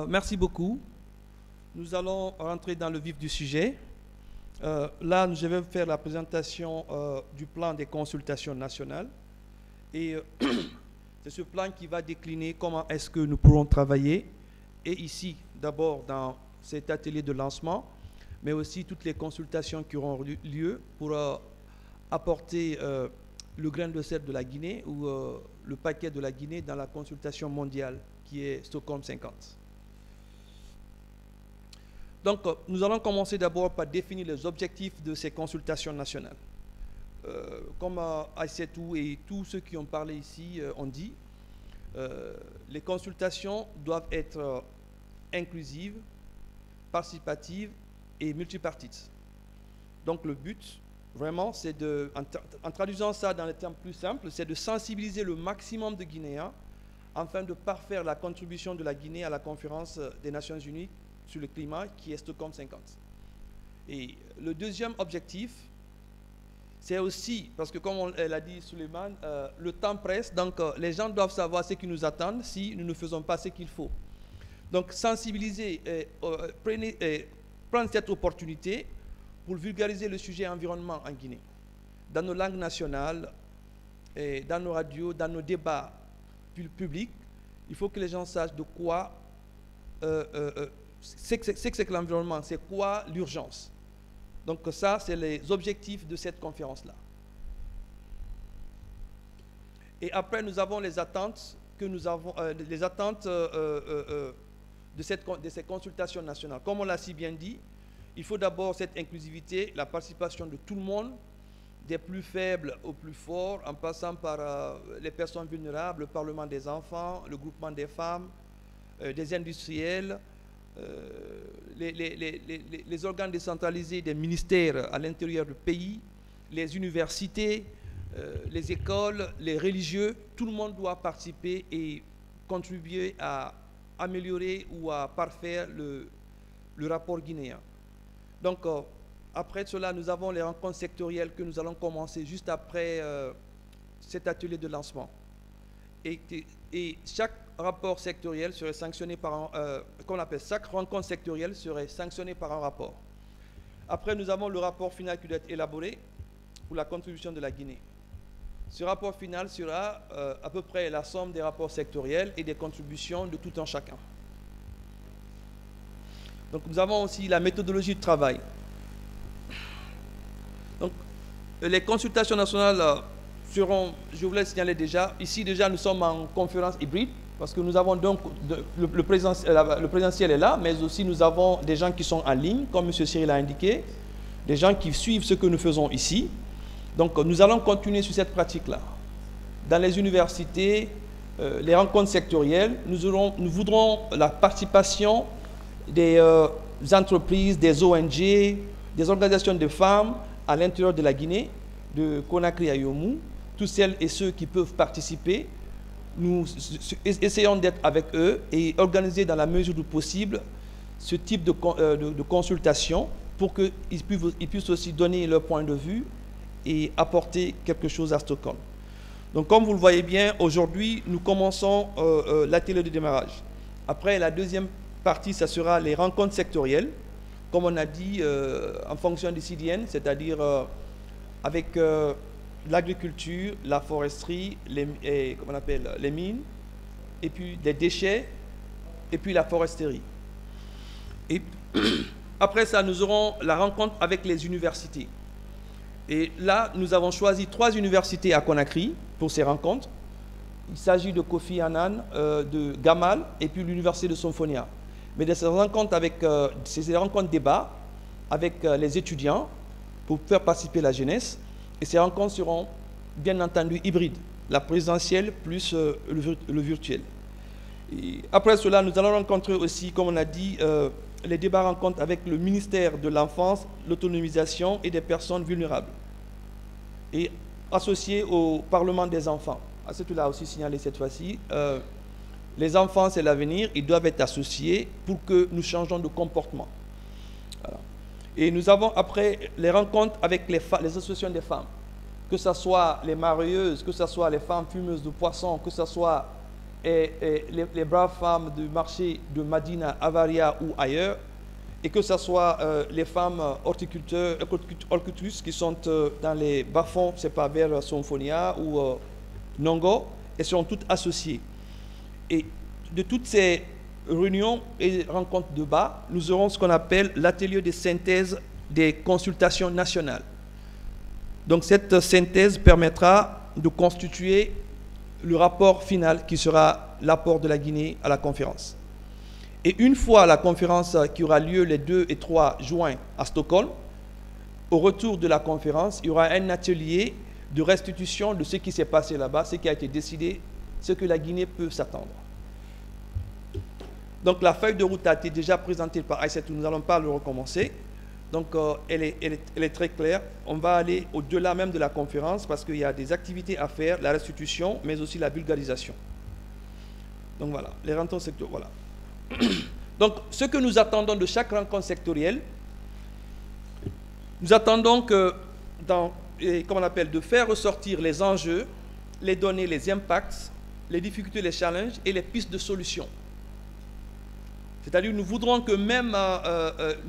Merci beaucoup. Nous allons rentrer dans le vif du sujet. Là, je vais faire la présentation du plan des consultations nationales. Et c'est ce plan qui va décliner comment est-ce que nous pourrons travailler. Et ici, d'abord, dans cet atelier de lancement, mais aussi toutes les consultations qui auront lieu pour apporter le grain de sel de la Guinée ou le paquet de la Guinée dans la consultation mondiale qui est Stockholm 50. Donc, nous allons commencer d'abord par définir les objectifs de ces consultations nationales. Comme Aïssatou et tous ceux qui ont parlé ici ont dit, les consultations doivent être inclusives, participatives et multipartites. Donc, le but, vraiment, c'est de, en traduisant ça dans les termes plus simples, c'est de sensibiliser le maximum de Guinéens afin de parfaire la contribution de la Guinée à la conférence des Nations Unies sur le climat qui est Stockholm 50. Et le deuxième objectif, c'est aussi, parce que comme l'a dit Suleiman, le temps presse, donc les gens doivent savoir ce qui nous attend si nous ne faisons pas ce qu'il faut. Donc sensibiliser, prendre cette opportunité pour vulgariser le sujet environnement en Guinée, dans nos langues nationales, et dans nos radios, dans nos débats publics. Il faut que les gens sachent de quoi c'est que l'environnement, c'est quoi l'urgence. Donc ça, c'est les objectifs de cette conférence-là. Et après, nous avons les attentes que nous avons, les attentes de ces consultations nationales. Comme on l'a si bien dit, il faut d'abord cette inclusivité, la participation de tout le monde, des plus faibles aux plus forts, en passant par les personnes vulnérables, le Parlement des enfants, le groupement des femmes, des industriels, les organes décentralisés des ministères à l'intérieur du pays, les universités, les écoles, les religieux, tout le monde doit participer et contribuer à améliorer ou à parfaire le rapport guinéen. Donc, après cela, nous avons les rencontres sectorielles que nous allons commencer juste après cet atelier de lancement. Et chaque rapport sectoriel serait sanctionné par un, qu'on appelle, chaque rencontre sectorielle serait sanctionnée par un rapport. Après, nous avons le rapport final qui doit être élaboré pour la contribution de la Guinée. Ce rapport final sera à peu près la somme des rapports sectoriels et des contributions de tout un chacun. Donc, nous avons aussi la méthodologie de travail. Donc, les consultations nationales seront, je voulais signaler déjà, ici déjà nous sommes en conférence hybride, parce que nous avons donc, le présentiel est là, mais aussi nous avons des gens qui sont en ligne, comme M. Cyril l'a indiqué, des gens qui suivent ce que nous faisons ici. Donc nous allons continuer sur cette pratique-là. Dans les universités, les rencontres sectorielles, nous voudrons la participation des entreprises, des ONG, des organisations de femmes à l'intérieur de la Guinée, de Conakry à Yomou, tous celles et ceux qui peuvent participer. Nous essayons d'être avec eux et organiser dans la mesure du possible ce type de consultation pour qu'ils puissent aussi donner leur point de vue et apporter quelque chose à Stockholm. Donc comme vous le voyez bien, aujourd'hui, nous commençons l'atelier de démarrage. Après, la deuxième partie, ça sera les rencontres sectorielles, comme on a dit, en fonction des CDN, c'est-à-dire avec l'agriculture, la foresterie, comment on appelle, les mines, et puis les déchets, et puis la foresterie. Et après ça, nous aurons la rencontre avec les universités. Et là, nous avons choisi 3 universités à Conakry pour ces rencontres. Il s'agit de Kofi Annan, de Gamal, et puis l'université de Somphonia. Mais de ces rencontres ces rencontres débat avec les étudiants pour faire participer la jeunesse. Et ces rencontres seront bien entendu hybrides, la présentielle plus le virtuel. Et après cela, nous allons rencontrer aussi, comme on a dit, les débats rencontres avec le ministère de l'Enfance, l'autonomisation et des personnes vulnérables. Et associés au Parlement des enfants. C'est tout là aussi signalé cette fois-ci. Les enfants, c'est l'avenir, ils doivent être associés pour que nous changeons de comportement. Voilà. Et nous avons après les rencontres avec les associations des femmes, que ce soit les marieuses, que ce soit les femmes fumeuses de poissons, que ce soit et les braves femmes du marché de Madina, Avaria ou ailleurs, et que ce soit les femmes horticultrices qui sont dans les bas-fonds, c'est pas vers Symphonia ou Nongo, elles seront toutes associées. Et de toutes ces réunions et rencontres de bas, nous aurons ce qu'on appelle l'atelier de synthèse des consultations nationales. Donc cette synthèse permettra de constituer le rapport final qui sera l'apport de la Guinée à la conférence. Et une fois la conférence qui aura lieu les 2 et 3 juin à Stockholm, au retour de la conférence, il y aura un atelier de restitution de ce qui s'est passé là-bas, ce qui a été décidé, ce que la Guinée peut s'attendre. Donc la feuille de route a été déjà présentée par Aïssatou, nous n'allons pas le recommencer. Donc elle est très claire. On va aller au-delà même de la conférence parce qu'il y a des activités à faire, la restitution, mais aussi la vulgarisation. Donc voilà, les rencontres sectorielles, voilà. Donc ce que nous attendons de chaque rencontre sectorielle, nous attendons que, comme on appelle, de faire ressortir les enjeux, les données, les impacts, les difficultés, les challenges et les pistes de solutions. C'est-à-dire nous voudrons que même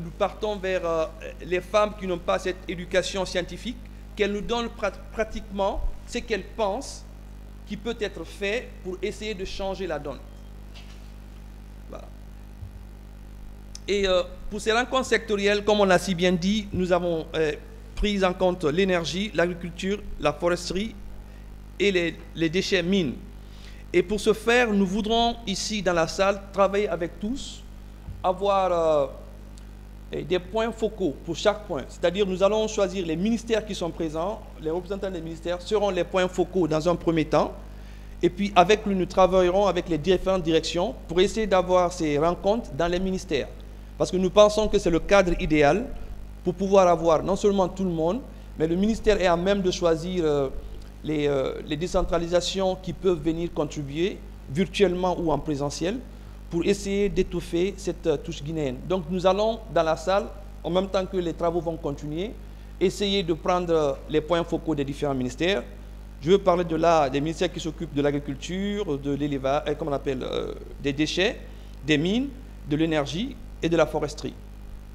nous partons vers les femmes qui n'ont pas cette éducation scientifique, qu'elles nous donnent pratiquement ce qu'elles pensent qui peut être fait pour essayer de changer la donne. Voilà. Et pour ces rencontres sectorielles, comme on l'a si bien dit, nous avons pris en compte l'énergie, l'agriculture, la foresterie et les déchets mines. Et pour ce faire, nous voudrons ici dans la salle travailler avec tous, avoir des points focaux pour chaque point. C'est-à-dire nous allons choisir les ministères qui sont présents, les représentants des ministères seront les points focaux dans un premier temps, et puis avec lui nous travaillerons avec les différentes directions pour essayer d'avoir ces rencontres dans les ministères. Parce que nous pensons que c'est le cadre idéal pour pouvoir avoir non seulement tout le monde, mais le ministère est à même de choisir les décentralisations qui peuvent venir contribuer virtuellement ou en présentiel pour essayer d'étouffer cette touche guinéenne. Donc nous allons dans la salle, en même temps que les travaux vont continuer, essayer de prendre les points focaux des différents ministères. Je veux parler des ministères qui s'occupent de l'agriculture, de l'élevage, comment on appelle, des déchets, des mines, de l'énergie et de la foresterie.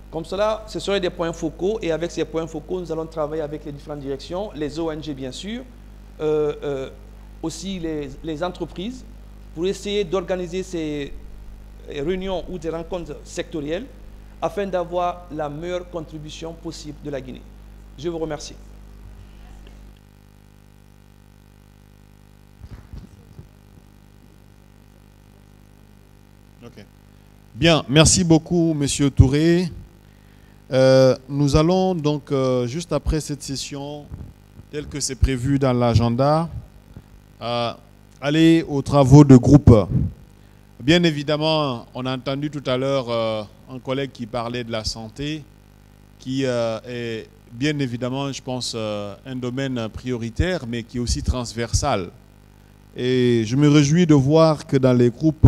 Comme cela, ce seraient des points focaux et avec ces points focaux, nous allons travailler avec les différentes directions, les ONG bien sûr, aussi les entreprises, pour essayer d'organiser ces réunions ou des rencontres sectorielles afin d'avoir la meilleure contribution possible de la Guinée. Je vous remercie. Okay. Bien, merci beaucoup, Monsieur Touré. Nous allons donc, juste après cette session, telle que c'est prévu dans l'agenda, aller aux travaux de groupe. Bien évidemment, on a entendu tout à l'heure un collègue qui parlait de la santé, qui est bien évidemment, je pense, un domaine prioritaire, mais qui est aussi transversal. Et je me réjouis de voir que dans les groupes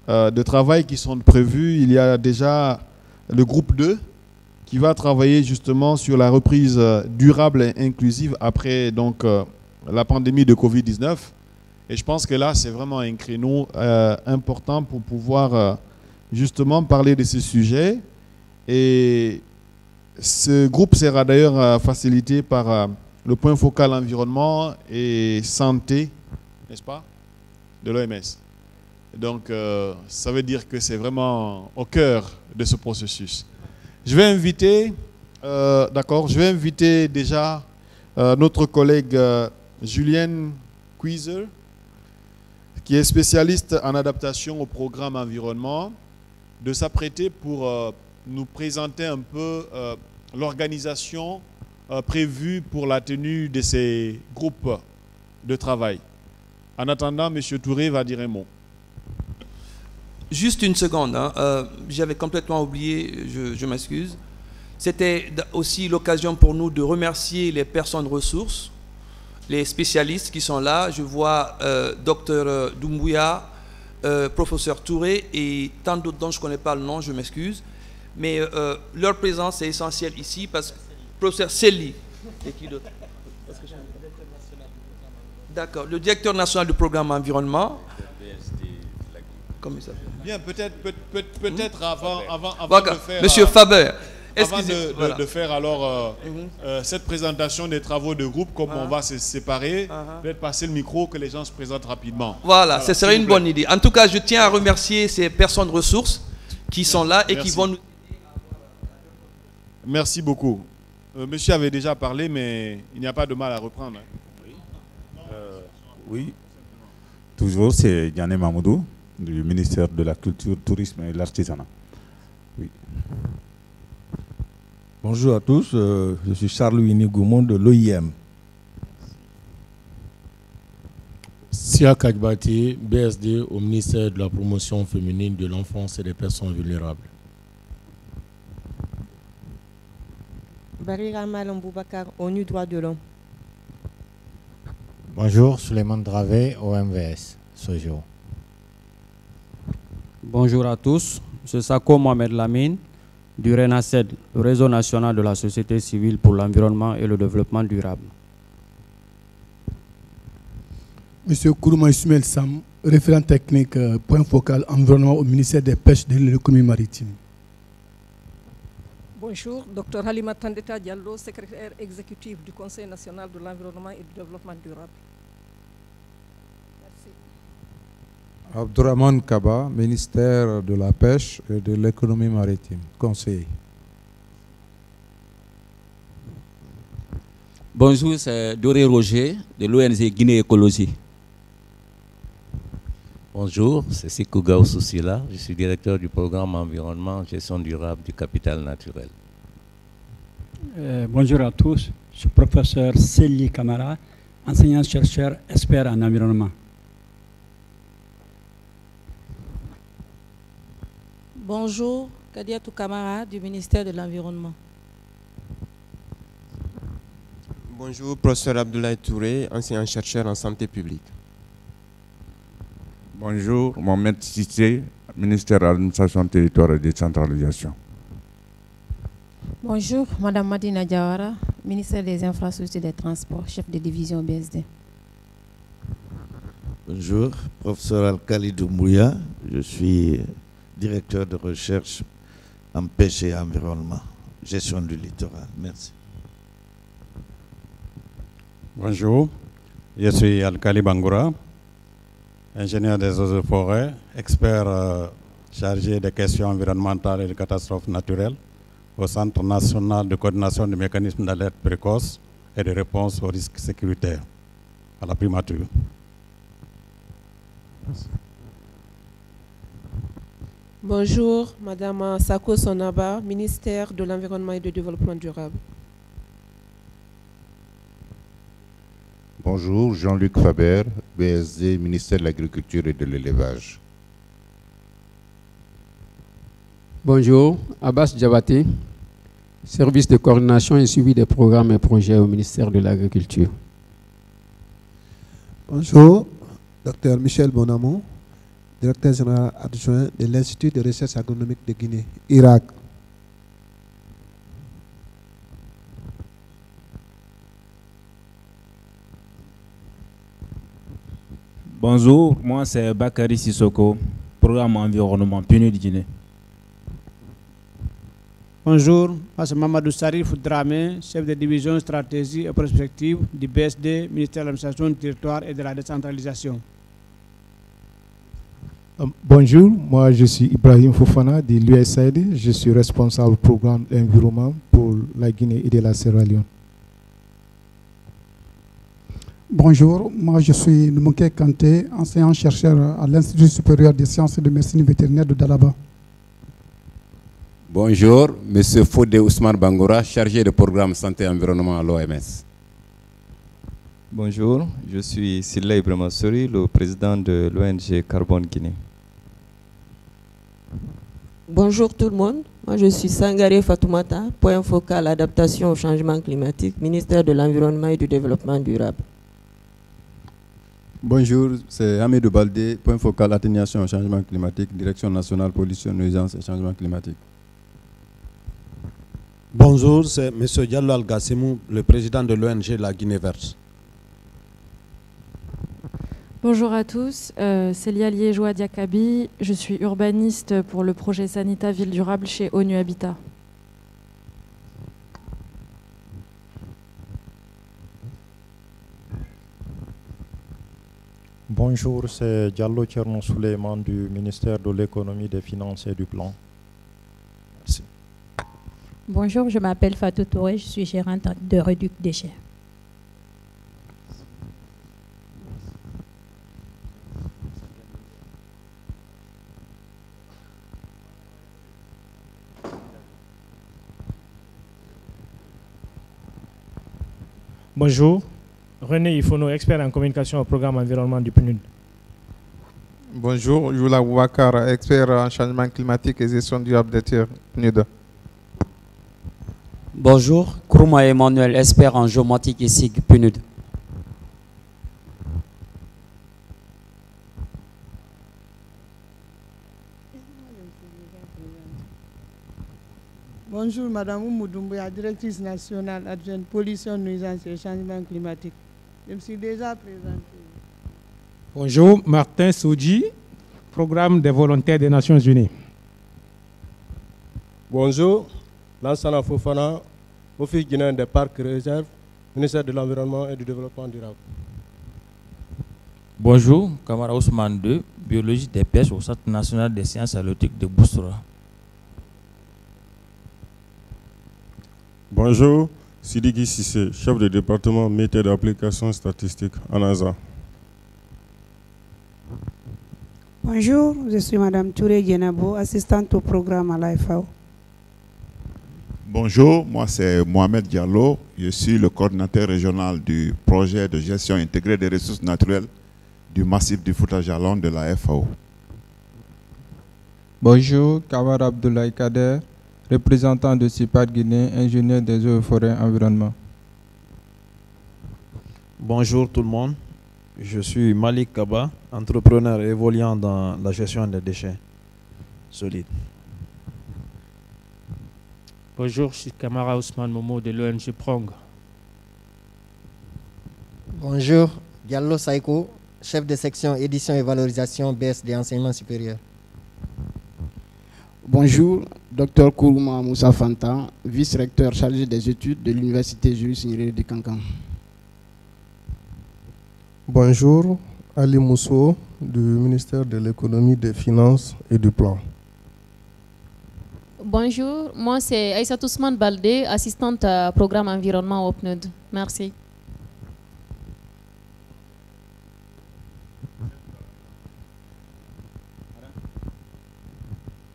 de travail qui sont prévus, il y a déjà le groupe 2 qui va travailler justement sur la reprise durable et inclusive après donc, la pandémie de Covid-19. Et je pense que là, c'est vraiment un créneau important pour pouvoir justement parler de ce sujet. Et ce groupe sera d'ailleurs facilité par le point focal environnement et santé, n'est-ce pas, de l'OMS. Donc, ça veut dire que c'est vraiment au cœur de ce processus. Je vais inviter, je vais inviter déjà notre collègue Julienne Cuiser, qui est spécialiste en adaptation au programme environnement, de s'apprêter pour nous présenter un peu l'organisation prévue pour la tenue de ces groupes de travail. En attendant, M. Touré va dire un mot. Juste une seconde, hein. J'avais complètement oublié, je m'excuse. C'était aussi l'occasion pour nous de remercier les personnes ressources, les spécialistes qui sont là. Je vois Dr Doumbouya, professeur Touré et tant d'autres dont je ne connais pas le nom, je m'excuse. Mais leur présence est essentielle ici parce que professeur Selli et qui d'autre? D'accord, le directeur national du programme environnement. Comment il s'appelle? Bien, peut-être avant Voilà. de faire... Monsieur Faber. Avant de faire alors cette présentation des travaux de groupe, comme on va se séparer, peut-être passer le micro, que les gens se présentent rapidement. Voilà, ce serait une bonne idée. En tout cas, je tiens à remercier ces personnes ressources qui sont là et qui vont nous... Merci beaucoup. Monsieur avait déjà parlé, mais il n'y a pas de mal à reprendre. Oui, toujours, c'est Diané Mamoudou, du ministère de la Culture, Tourisme et de l'Artisanat. Oui. Bonjour à tous, je suis Charles-Louis Nigoumon de l'OIM. Sia Kadbati, BSD au ministère de la Promotion féminine de l'enfance et des personnes vulnérables. Barira Malam Boubacar, ONU Droits de l'Homme. Bonjour, Suleiman Dravé, OMVS, Sojo. Bonjour à tous, je suis Sako Mohamed Lamine, du RENACED, le réseau national de la société civile pour l'environnement et le développement durable. Monsieur Kourouma Ismaël Sam, référent technique, point focal environnement au ministère des Pêches et de l'économie maritime. Bonjour, Dr Halima Tandeta Diallo, secrétaire exécutif du Conseil national de l'environnement et du développement durable. Merci. Abdourahmane Kaba, ministère de la Pêche et de l'économie maritime, conseiller. Bonjour, c'est Doré Roger de l'ONG Guinée Écologie. Bonjour, c'est Sikou Gaou Soussila, je suis directeur du programme Environnement Gestion durable du capital naturel. Bonjour à tous, je suis professeur Célie Camara, enseignant-chercheur, expert en environnement. Bonjour, Kadiatou Kamara du ministère de l'Environnement. Bonjour, professeur Abdoulaye Touré, enseignant-chercheur en santé publique. Bonjour, Mohamed Sissé, ministère de l'administration territoriale et décentralisation. Bonjour, Madame Madina Diawara, ministère des infrastructures et des transports, chef de division BSD. Bonjour, professeur Al-Khali Doumbouya, je suis directeur de recherche en pêche et environnement, gestion du littoral. Merci. Bonjour, je suis Al-Khali Bangoura, ingénieur des eaux et forêts, expert chargé des questions environnementales et de catastrophes naturelles au Centre national de coordination des mécanismes d'alerte précoce et de réponse aux risques sécuritaires à la primature. Bonjour, Madame Sako Sonaba, ministère de l'Environnement et du Développement durable. Bonjour, Jean-Luc Faber, BSD, ministère de l'Agriculture et de l'Élevage. Bonjour, Abbas Djabati, service de coordination et suivi des programmes et projets au ministère de l'Agriculture. Bonjour, Dr Michel Bonamou, directeur général adjoint de l'Institut de recherche agronomique de Guinée, Irak. Bonjour, moi c'est Bakary Sissoko, programme environnement PNUD de Guinée. Bonjour, moi c'est Mamadou Sarif Dramé, chef de division stratégie et prospective du BSD, ministère de l'administration du territoire et de la décentralisation. Bonjour, moi je suis Ibrahim Fofana de l'USAID, je suis responsable programme environnement pour la Guinée et de la Sierra Leone. Bonjour, moi je suis Nmouké Kanté, enseignant-chercheur à l'Institut supérieur des sciences et de médecine vétérinaire de Dalaba. Bonjour, M. Fodé Ousmane Bangoura, chargé de programme santé et environnement à l'OMS. Bonjour, je suis Silla Ibrahima Souri, le président de l'ONG Carbone Guinée. Bonjour tout le monde, moi je suis Sangaré Fatoumata, point focal adaptation au changement climatique, ministère de l'Environnement et du Développement durable. Bonjour, c'est Hamidou Baldé, point focal atténuation au changement climatique, direction nationale pollution, nuisance et changement climatique. Bonjour, c'est M. Diallo Al-Gassimou, le président de l'ONG La Guinée Verte. Bonjour à tous, Célia Liégeois Diakabi, je suis urbaniste pour le projet Sanita Ville Durable chez ONU Habitat. Bonjour, c'est Diallo Tcherno Souleyman du ministère de l'économie, des finances et du plan. Merci. Bonjour, je m'appelle Fatou Touré, je suis gérante de Reduc Déchets. Bonjour, René Ifono, expert en communication au programme environnement du PNUD. Bonjour, Youla Ouakar, expert en changement climatique et gestion durable des terres, PNUD. Bonjour, Kourouma Emmanuel, expert en géomatique et SIG, PNUD. Bonjour, Madame Oumou Doumbouya, directrice nationale adjointe pollution, nuisance et changement climatique. Je me suis déjà présentée. Bonjour, Martin Soudji, programme des volontaires des Nations Unies. Bonjour, Lansana Fofana, Office guinéen des parcs et réserves, ministère de l'Environnement et du Développement durable. Bonjour, Kamara Ousmane II, biologie des pêches au Centre national des sciences halieutiques de Boussoura. Bonjour, Sidiki Sissé, chef de département métier d'application statistique à NASA. Bonjour, je suis Madame Touré Dienabo, assistante au programme à l'AFAO. Bonjour, moi c'est Mohamed Diallo, je suis le coordinateur régional du projet de gestion intégrée des ressources naturelles du massif du Fouta Jalon de la FAO. Bonjour, Kawar Abdoulaye Kader, représentant de CIPAD Guinée, ingénieur des eaux et forêts environnement. Bonjour tout le monde, je suis Malik Kaba, entrepreneur évoluant dans la gestion des déchets solides. Bonjour, je suis Kamara Ousmane Momo de l'ONG Prong. Bonjour, Diallo Saïko, chef de section édition et valorisation BSD enseignement supérieur. Bonjour, Dr Kourouma Moussa Fanta, vice-recteur chargé des études de l'Université Jules Nyerere de Kankan. Bonjour, Ali Mousso du ministère de l'économie, des finances et du plan. Bonjour, moi c'est Aïssa Ousmane Baldé, assistante à programme environnement au PNUD. Merci.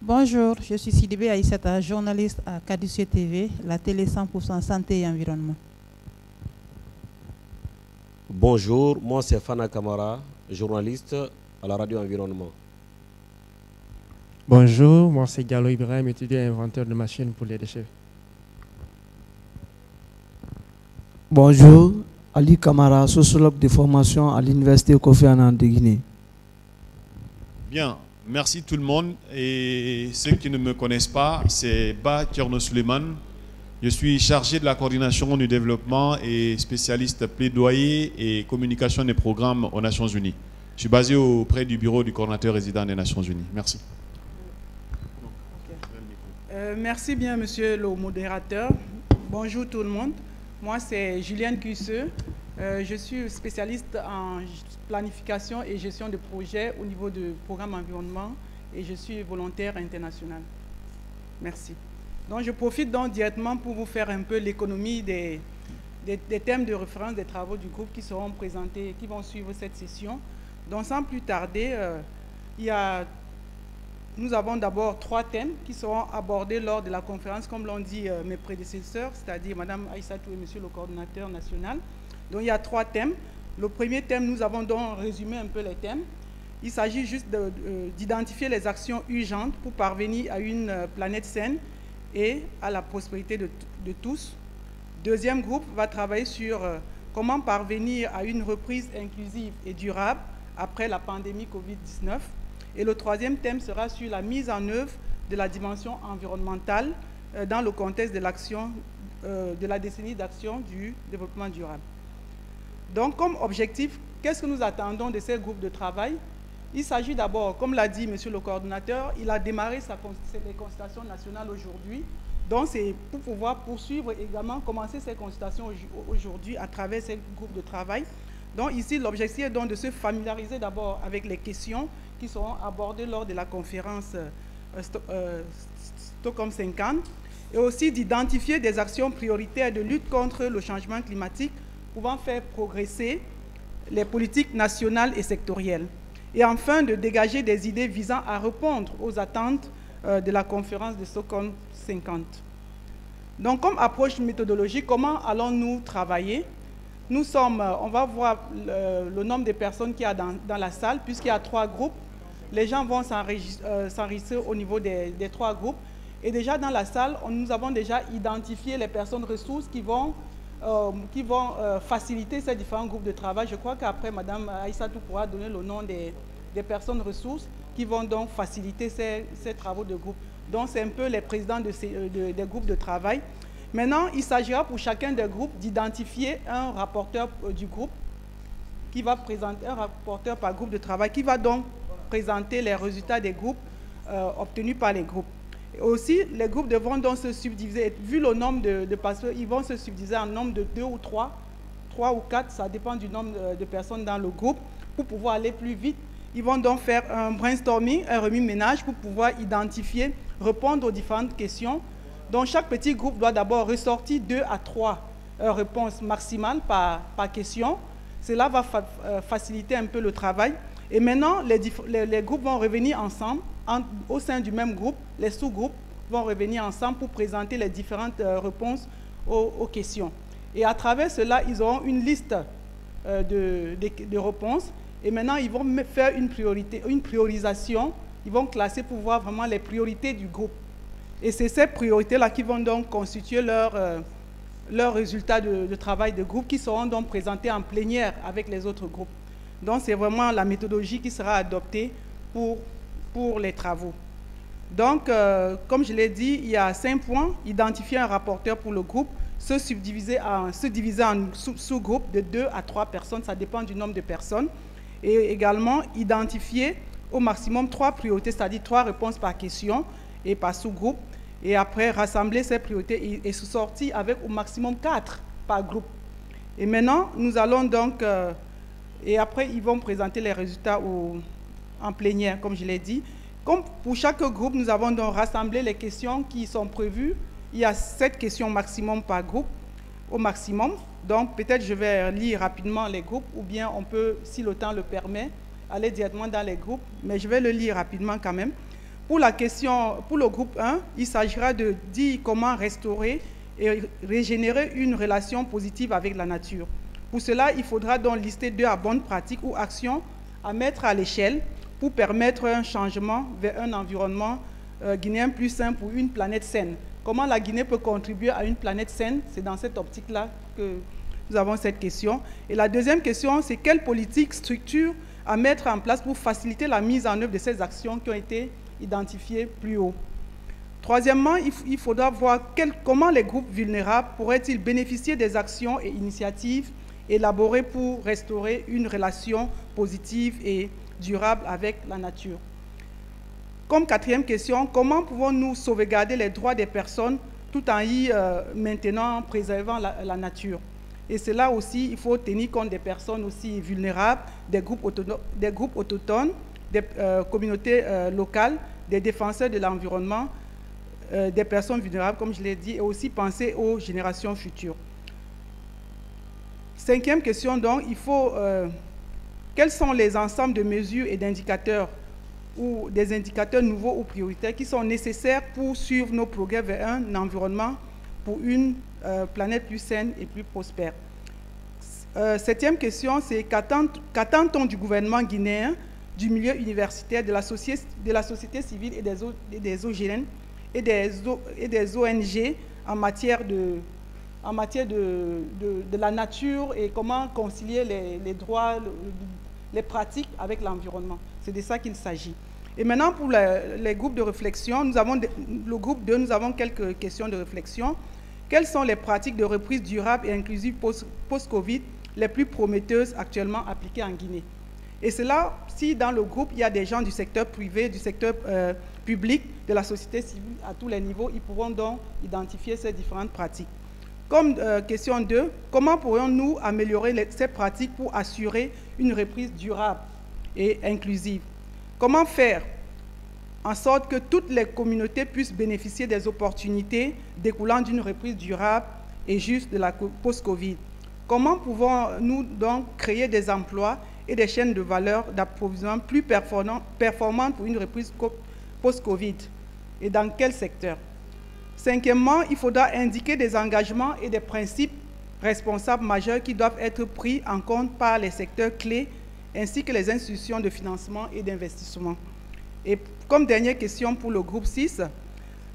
Bonjour, je suis Sidibé Aïssata, journaliste à Caducé TV, la télé 100% santé et environnement. Bonjour, moi c'est Fana Kamara, journaliste à la radio environnement. Bonjour, moi c'est Gallo Ibrahim, étudiant et inventeur de machines pour les déchets. Bonjour, Ali Kamara, sociologue de formation à l'Université Kofi Annan de Guinée. Bien, merci tout le monde. Et ceux qui ne me connaissent pas, c'est Ba Tcherno Suleiman. Je suis chargé de la coordination du développement et spécialiste plaidoyer et communication des programmes aux Nations Unies. Je suis basé auprès du bureau du coordinateur résident des Nations Unies. Merci. Merci bien, monsieur le modérateur. Bonjour tout le monde. Moi, c'est Julienne Cusseux. Je suis spécialiste en planification et gestion de projets au niveau du programme environnement et je suis volontaire international. Merci. Donc, je profite donc directement pour vous faire un peu l'économie des thèmes de référence des travaux du groupe qui seront présentés et qui vont suivre cette session. Donc, sans plus tarder, nous avons d'abord 3 thèmes qui seront abordés lors de la conférence, comme l'ont dit mes prédécesseurs, c'est-à-dire Mme Aïssatou et Monsieur le coordinateur national. Donc il y a 3 thèmes. Le premier thème, nous avons donc résumé un peu les thèmes. Il s'agit juste d'identifier les actions urgentes pour parvenir à une planète saine et à la prospérité de tous. Deuxième groupe va travailler sur comment parvenir à une reprise inclusive et durable après la pandémie Covid-19. Et le troisième thème sera sur la mise en œuvre de la dimension environnementale dans le contexte de l'action de la décennie d'action du développement durable. Donc, comme objectif qu'est-ce que nous attendons de ces groupes de travail? Il s'agit d'abord, comme l'a dit monsieur le coordonnateur, il a démarré les consultations nationales aujourd'hui. Donc c'est pour pouvoir poursuivre également, commencer ces consultations aujourd'hui à travers ces groupes de travail. Donc ici, l'objectif est donc de se familiariser d'abord avec les questions qui seront abordées lors de la conférence Stockholm 50 et aussi d'identifier des actions prioritaires de lutte contre le changement climatique pouvant faire progresser les politiques nationales et sectorielles. Et enfin, de dégager des idées visant à répondre aux attentes de la conférence de Stockholm 50. Donc, comme approche méthodologique, comment allons-nous travailler? Nous sommes, on va voir le nombre de personnes qu'il y a dans la salle, puisqu'il y a 3 groupes. Les gens vont s'enregistrer au niveau des 3 groupes. Et déjà dans la salle, nous avons déjà identifié les personnes ressources qui vont faciliter ces différents groupes de travail. Je crois qu'après, Mme Aïssatou pourra donner le nom des personnes ressources qui vont donc faciliter ces travaux de groupe. Donc, c'est un peu les présidents des groupes de travail. Maintenant, il s'agira pour chacun des groupes d'identifier un rapporteur du groupe qui va présenter, un rapporteur par groupe de travail, qui va donc présenter les résultats des groupes obtenus par les groupes. Et aussi, les groupes devront donc se subdiviser. Vu le nombre de personnes, ils vont se subdiviser en nombre de 2 ou 3 ou 4, ça dépend du nombre de personnes dans le groupe, pour pouvoir aller plus vite. Ils vont donc faire un brainstorming, un remue-ménage pour pouvoir identifier, répondre aux différentes questions. Donc chaque petit groupe doit d'abord ressortir 2 à 3 réponses maximales par question. Cela va faciliter un peu le travail. Et maintenant, les groupes vont revenir ensemble, au sein du même groupe. Les sous-groupes vont revenir ensemble pour présenter les différentes réponses aux questions. Et à travers cela, ils auront une liste de réponses. Et maintenant, ils vont faire une priorisation. Ils vont classer pour voir vraiment les priorités du groupe. Et c'est ces priorités-là qui vont donc constituer leurs résultats de travail de groupe qui seront donc présentés en plénière avec les autres groupes. Donc, c'est vraiment la méthodologie qui sera adoptée pour les travaux. Donc, comme je l'ai dit, il y a 5 points. Identifier un rapporteur pour le groupe, se diviser en sous-groupes de 2 à 3 personnes, ça dépend du nombre de personnes. Et également, identifier au maximum 3 priorités, c'est-à-dire 3 réponses par question et par sous-groupe. Et après, rassembler ces priorités et sortir avec au maximum 4 par groupe. Et maintenant, nous allons donc... et après, ils vont présenter les résultats en plénière, comme je l'ai dit. Comme pour chaque groupe, nous avons donc rassemblé les questions qui sont prévues. Il y a 7 questions maximum par groupe, au maximum. Donc, peut-être je vais lire rapidement les groupes, ou bien on peut, si le temps le permet, aller directement dans les groupes. Mais je vais le lire rapidement quand même. Pour le groupe 1, il s'agira de dire comment restaurer et régénérer une relation positive avec la nature. Pour cela, il faudra donc lister 2 bonnes pratiques ou actions à mettre à l'échelle pour permettre un changement vers un environnement guinéen plus sain pour une planète saine. Comment la Guinée peut contribuer à une planète saine? C'est dans cette optique-là que nous avons cette question. Et la deuxième question, c'est quelle politique, structure à mettre en place pour faciliter la mise en œuvre de ces actions qui ont été identifiées plus haut. Troisièmement, il faudra voir comment les groupes vulnérables pourraient-ils bénéficier des actions et initiatives élaborées pour restaurer une relation positive et durable avec la nature. Comme 4e question, comment pouvons-nous sauvegarder les droits des personnes tout en y maintenant préservant la nature? Et c'est là aussi, il faut tenir compte des personnes aussi vulnérables, des groupes autochtones, des communautés locales, des défenseurs de l'environnement, des personnes vulnérables, comme je l'ai dit, et aussi penser aux générations futures. 5e question, donc, il faut... quels sont les ensembles de mesures et d'indicateurs ou des indicateurs nouveaux ou prioritaires qui sont nécessaires pour suivre nos progrès vers un environnement pour une planète plus saine et plus prospère? 7e question, c'est qu'attend-on du gouvernement guinéen, du milieu universitaire, de la société civile et des OGN et des ONG en matière de la nature et comment concilier les droits, les pratiques avec l'environnement. C'est de ça qu'il s'agit. Et maintenant, pour les groupes de réflexion, le groupe 2, nous avons quelques questions de réflexion. Quelles sont les pratiques de reprise durable et inclusive post-Covid les plus prometteuses actuellement appliquées en Guinée. Et cela, si dans le groupe, il y a des gens du secteur privé, du secteur public, de la société civile, à tous les niveaux, ils pourront donc identifier ces différentes pratiques. Comme question 2, comment pourrions-nous améliorer ces pratiques pour assurer une reprise durable et inclusive? Comment faire en sorte que toutes les communautés puissent bénéficier des opportunités découlant d'une reprise durable et juste de la post-Covid? Comment pouvons-nous donc créer des emplois et des chaînes de valeur d'approvisionnement plus performantes pour une reprise post-Covid? Et dans quel secteur? Cinquièmement, il faudra indiquer des engagements et des principes responsables majeurs qui doivent être pris en compte par les secteurs clés ainsi que les institutions de financement et d'investissement. Et comme dernière question pour le groupe 6,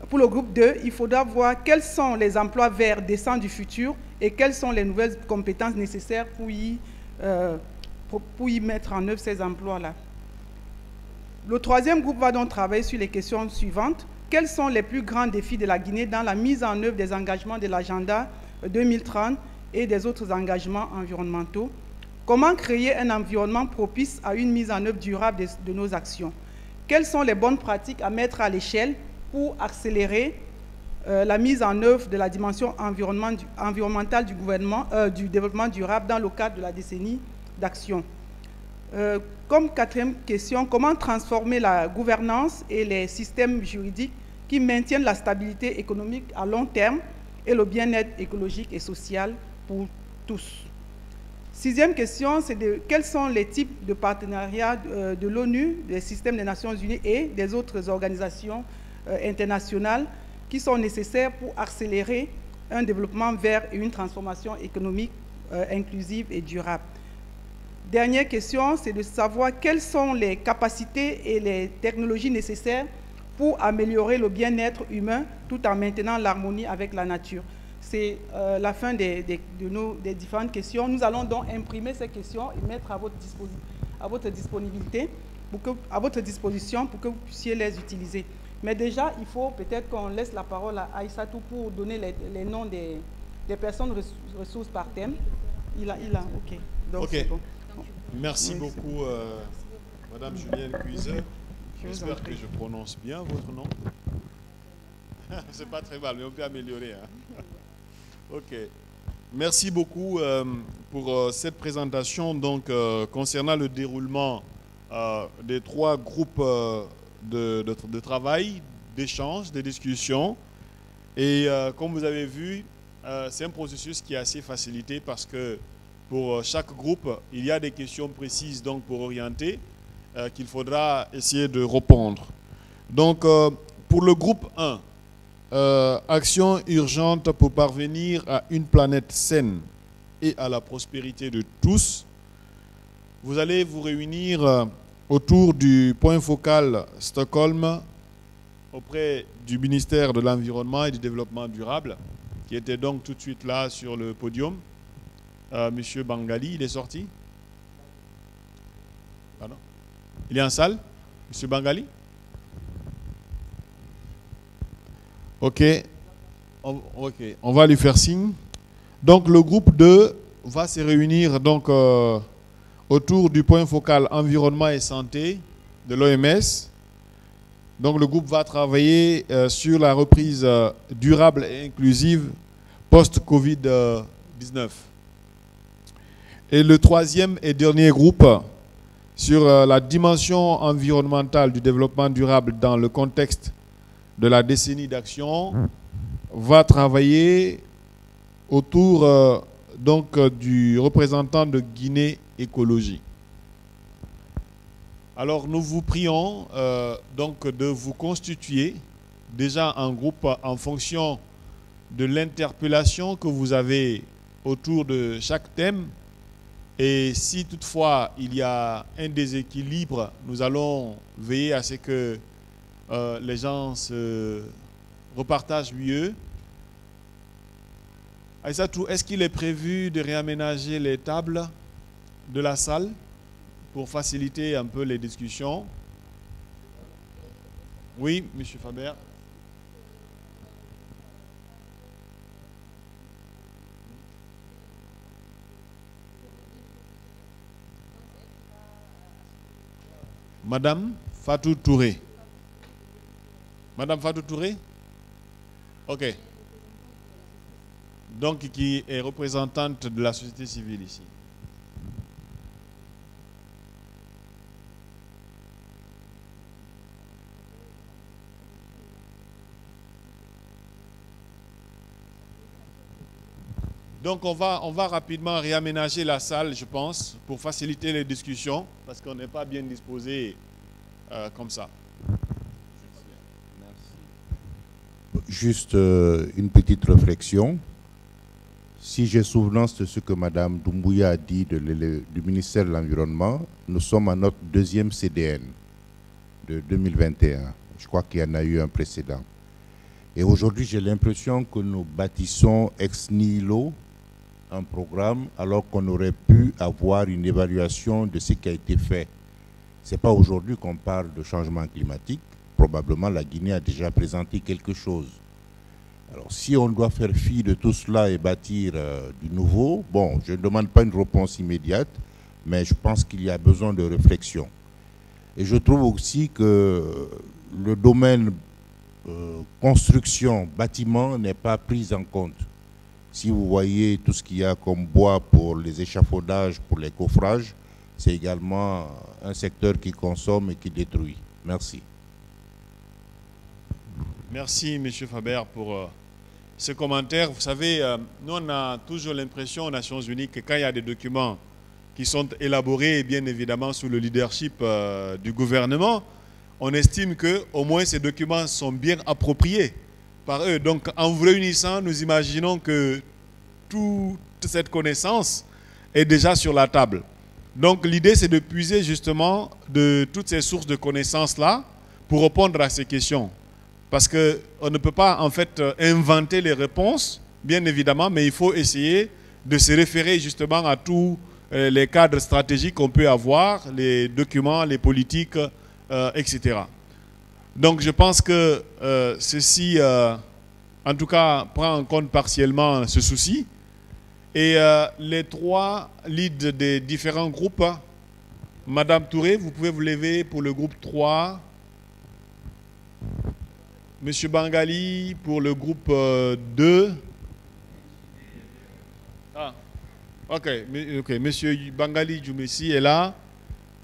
pour le groupe 2, il faudra voir quels sont les emplois verts décents du futur et quelles sont les nouvelles compétences nécessaires pour y mettre en œuvre ces emplois-là. Le troisième groupe va donc travailler sur les questions suivantes. Quels sont les plus grands défis de la Guinée dans la mise en œuvre des engagements de l'agenda 2030 et des autres engagements environnementaux? Comment créer un environnement propice à une mise en œuvre durable de nos actions? Quelles sont les bonnes pratiques à mettre à l'échelle pour accélérer la mise en œuvre de la dimension environnementale du développement durable dans le cadre de la décennie d'action? Comme quatrième question, comment transformer la gouvernance et les systèmes juridiques qui maintiennent la stabilité économique à long terme et le bien-être écologique et social pour tous? Sixième question, c'est quels sont les types de partenariats de l'ONU, des systèmes des Nations Unies et des autres organisations internationales qui sont nécessaires pour accélérer un développement vert et une transformation économique inclusive et durable? Dernière question, c'est de savoir quelles sont les capacités et les technologies nécessaires pour améliorer le bien-être humain tout en maintenant l'harmonie avec la nature. C'est la fin des différentes questions. Nous allons donc imprimer ces questions et mettre à votre disposition pour que vous puissiez les utiliser. Mais déjà, il faut peut-être qu'on laisse la parole à Aïssatou pour donner les noms des personnes ressources par thème. Il a, ok. Donc, ok. c'est bon. Merci beaucoup, Madame Julienne Cuiseur. J'espère que je prononce bien votre nom. C'est pas très mal, mais on peut améliorer. Hein. Ok. Merci beaucoup pour cette présentation. Donc, concernant le déroulement des trois groupes de travail, d'échange, de discussion. Et comme vous avez vu, c'est un processus qui est assez facilité parce que pour chaque groupe, il y a des questions précises donc pour orienter qu'il faudra essayer de répondre. Donc, pour le groupe 1, action urgente pour parvenir à une planète saine et à la prospérité de tous. Vous allez vous réunir autour du point focal Stockholm auprès du ministère de l'Environnement et du Développement durable, qui était donc tout de suite là sur le podium. Monsieur Bangali, il est sorti? Pardon? Il est en salle? Monsieur Bangali? Ok. On va lui faire signe. Donc le groupe 2 va se réunir donc, autour du point focal environnement et santé de l'OMS. Donc le groupe va travailler sur la reprise durable et inclusive post-Covid-19. Et le troisième et dernier groupe sur la dimension environnementale du développement durable dans le contexte de la décennie d'action va travailler autour donc, du représentant de Guinée Écologie. Alors nous vous prions donc de vous constituer déjà en groupe en fonction de l'interpellation que vous avez autour de chaque thème. Et si toutefois il y a un déséquilibre, nous allons veiller à ce que les gens se repartagent mieux. Aïssatou, est-ce qu'il est prévu de réaménager les tables de la salle pour faciliter un peu les discussions? Oui, Monsieur Faber. Madame Fatou Touré. Madame Fatou Touré? Ok. Donc, qui est représentante de la société civile ici. Donc on va rapidement réaménager la salle, je pense, pour faciliter les discussions, parce qu'on n'est pas bien disposé comme ça. Juste une petite réflexion. Si j'ai souvenance de ce que Mme Doumbouya a dit du ministère de l'Environnement, nous sommes à notre deuxième CDN de 2021. Je crois qu'il y en a eu un précédent. Et aujourd'hui, j'ai l'impression que nous bâtissons ex nihilo un programme alors qu'on aurait pu avoir une évaluation de ce qui a été fait. Ce n'est pas aujourd'hui qu'on parle de changement climatique. Probablement la Guinée a déjà présenté quelque chose. Alors si on doit faire fi de tout cela et bâtir du nouveau, bon, je ne demande pas une réponse immédiate, mais je pense qu'il y a besoin de réflexion. Et je trouve aussi que le domaine construction, bâtiment n'est pas pris en compte. Si vous voyez tout ce qu'il y a comme bois pour les échafaudages, pour les coffrages, c'est également un secteur qui consomme et qui détruit. Merci. Merci, M. Faber, pour ce commentaire. Vous savez, nous, on a toujours l'impression aux Nations Unies que quand il y a des documents qui sont élaborés, bien évidemment, sous le leadership du gouvernement, on estime qu'au moins ces documents sont bien appropriés par eux. Donc, en vous réunissant, nous imaginons que toute cette connaissance est déjà sur la table. Donc, l'idée, c'est de puiser justement de toutes ces sources de connaissances-là pour répondre à ces questions. Parce qu'on ne peut pas, en fait, inventer les réponses, bien évidemment, mais il faut essayer de se référer justement à tous les cadres stratégiques qu'on peut avoir, les documents, les politiques, etc. Donc, je pense que ceci, en tout cas, prend en compte partiellement ce souci. Et les trois leads des différents groupes, Madame Touré, vous pouvez vous lever pour le groupe 3. Monsieur Bangali pour le groupe 2. Ah, ok. Monsieur Bangali Djoumessi est là.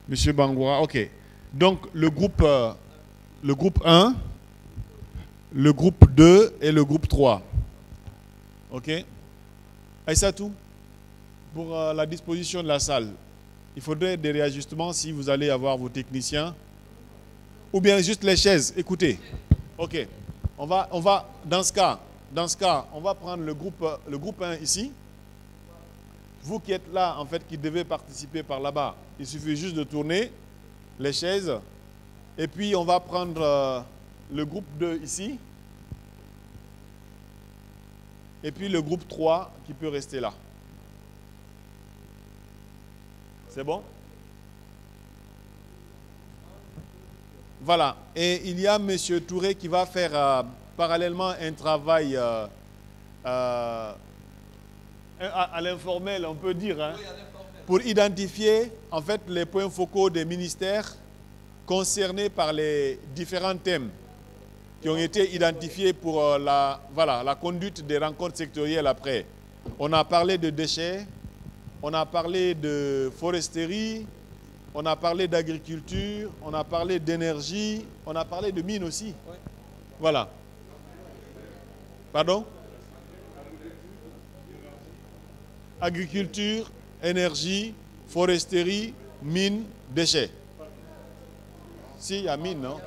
Monsieur Bangoura, ok. Donc, le groupe 1, le groupe 2 et le groupe 3. Ok. Aïssatou, pour la disposition de la salle, il faudrait des réajustements si vous allez avoir vos techniciens. Ou bien juste les chaises. Écoutez. Ok. On va dans ce cas, on va prendre le groupe 1 ici. Vous qui êtes là, en fait, qui devez participer par là-bas, il suffit juste de tourner les chaises. Et puis, on va prendre le groupe 2 ici. Et puis, le groupe 3 qui peut rester là. C'est bon? Voilà. Et il y a M. Touré qui va faire parallèlement un travail à l'informel, on peut dire, hein, pour identifier en fait les points focaux des ministères concernés par les différents thèmes qui ont été identifiés pour la conduite des rencontres sectorielles après. On a parlé de déchets, on a parlé de foresterie, on a parlé d'agriculture, on a parlé d'énergie, on a parlé de mines aussi. Oui. Voilà. Pardon? Agriculture, énergie, foresterie, mines, déchets. Si, il y a mines, non?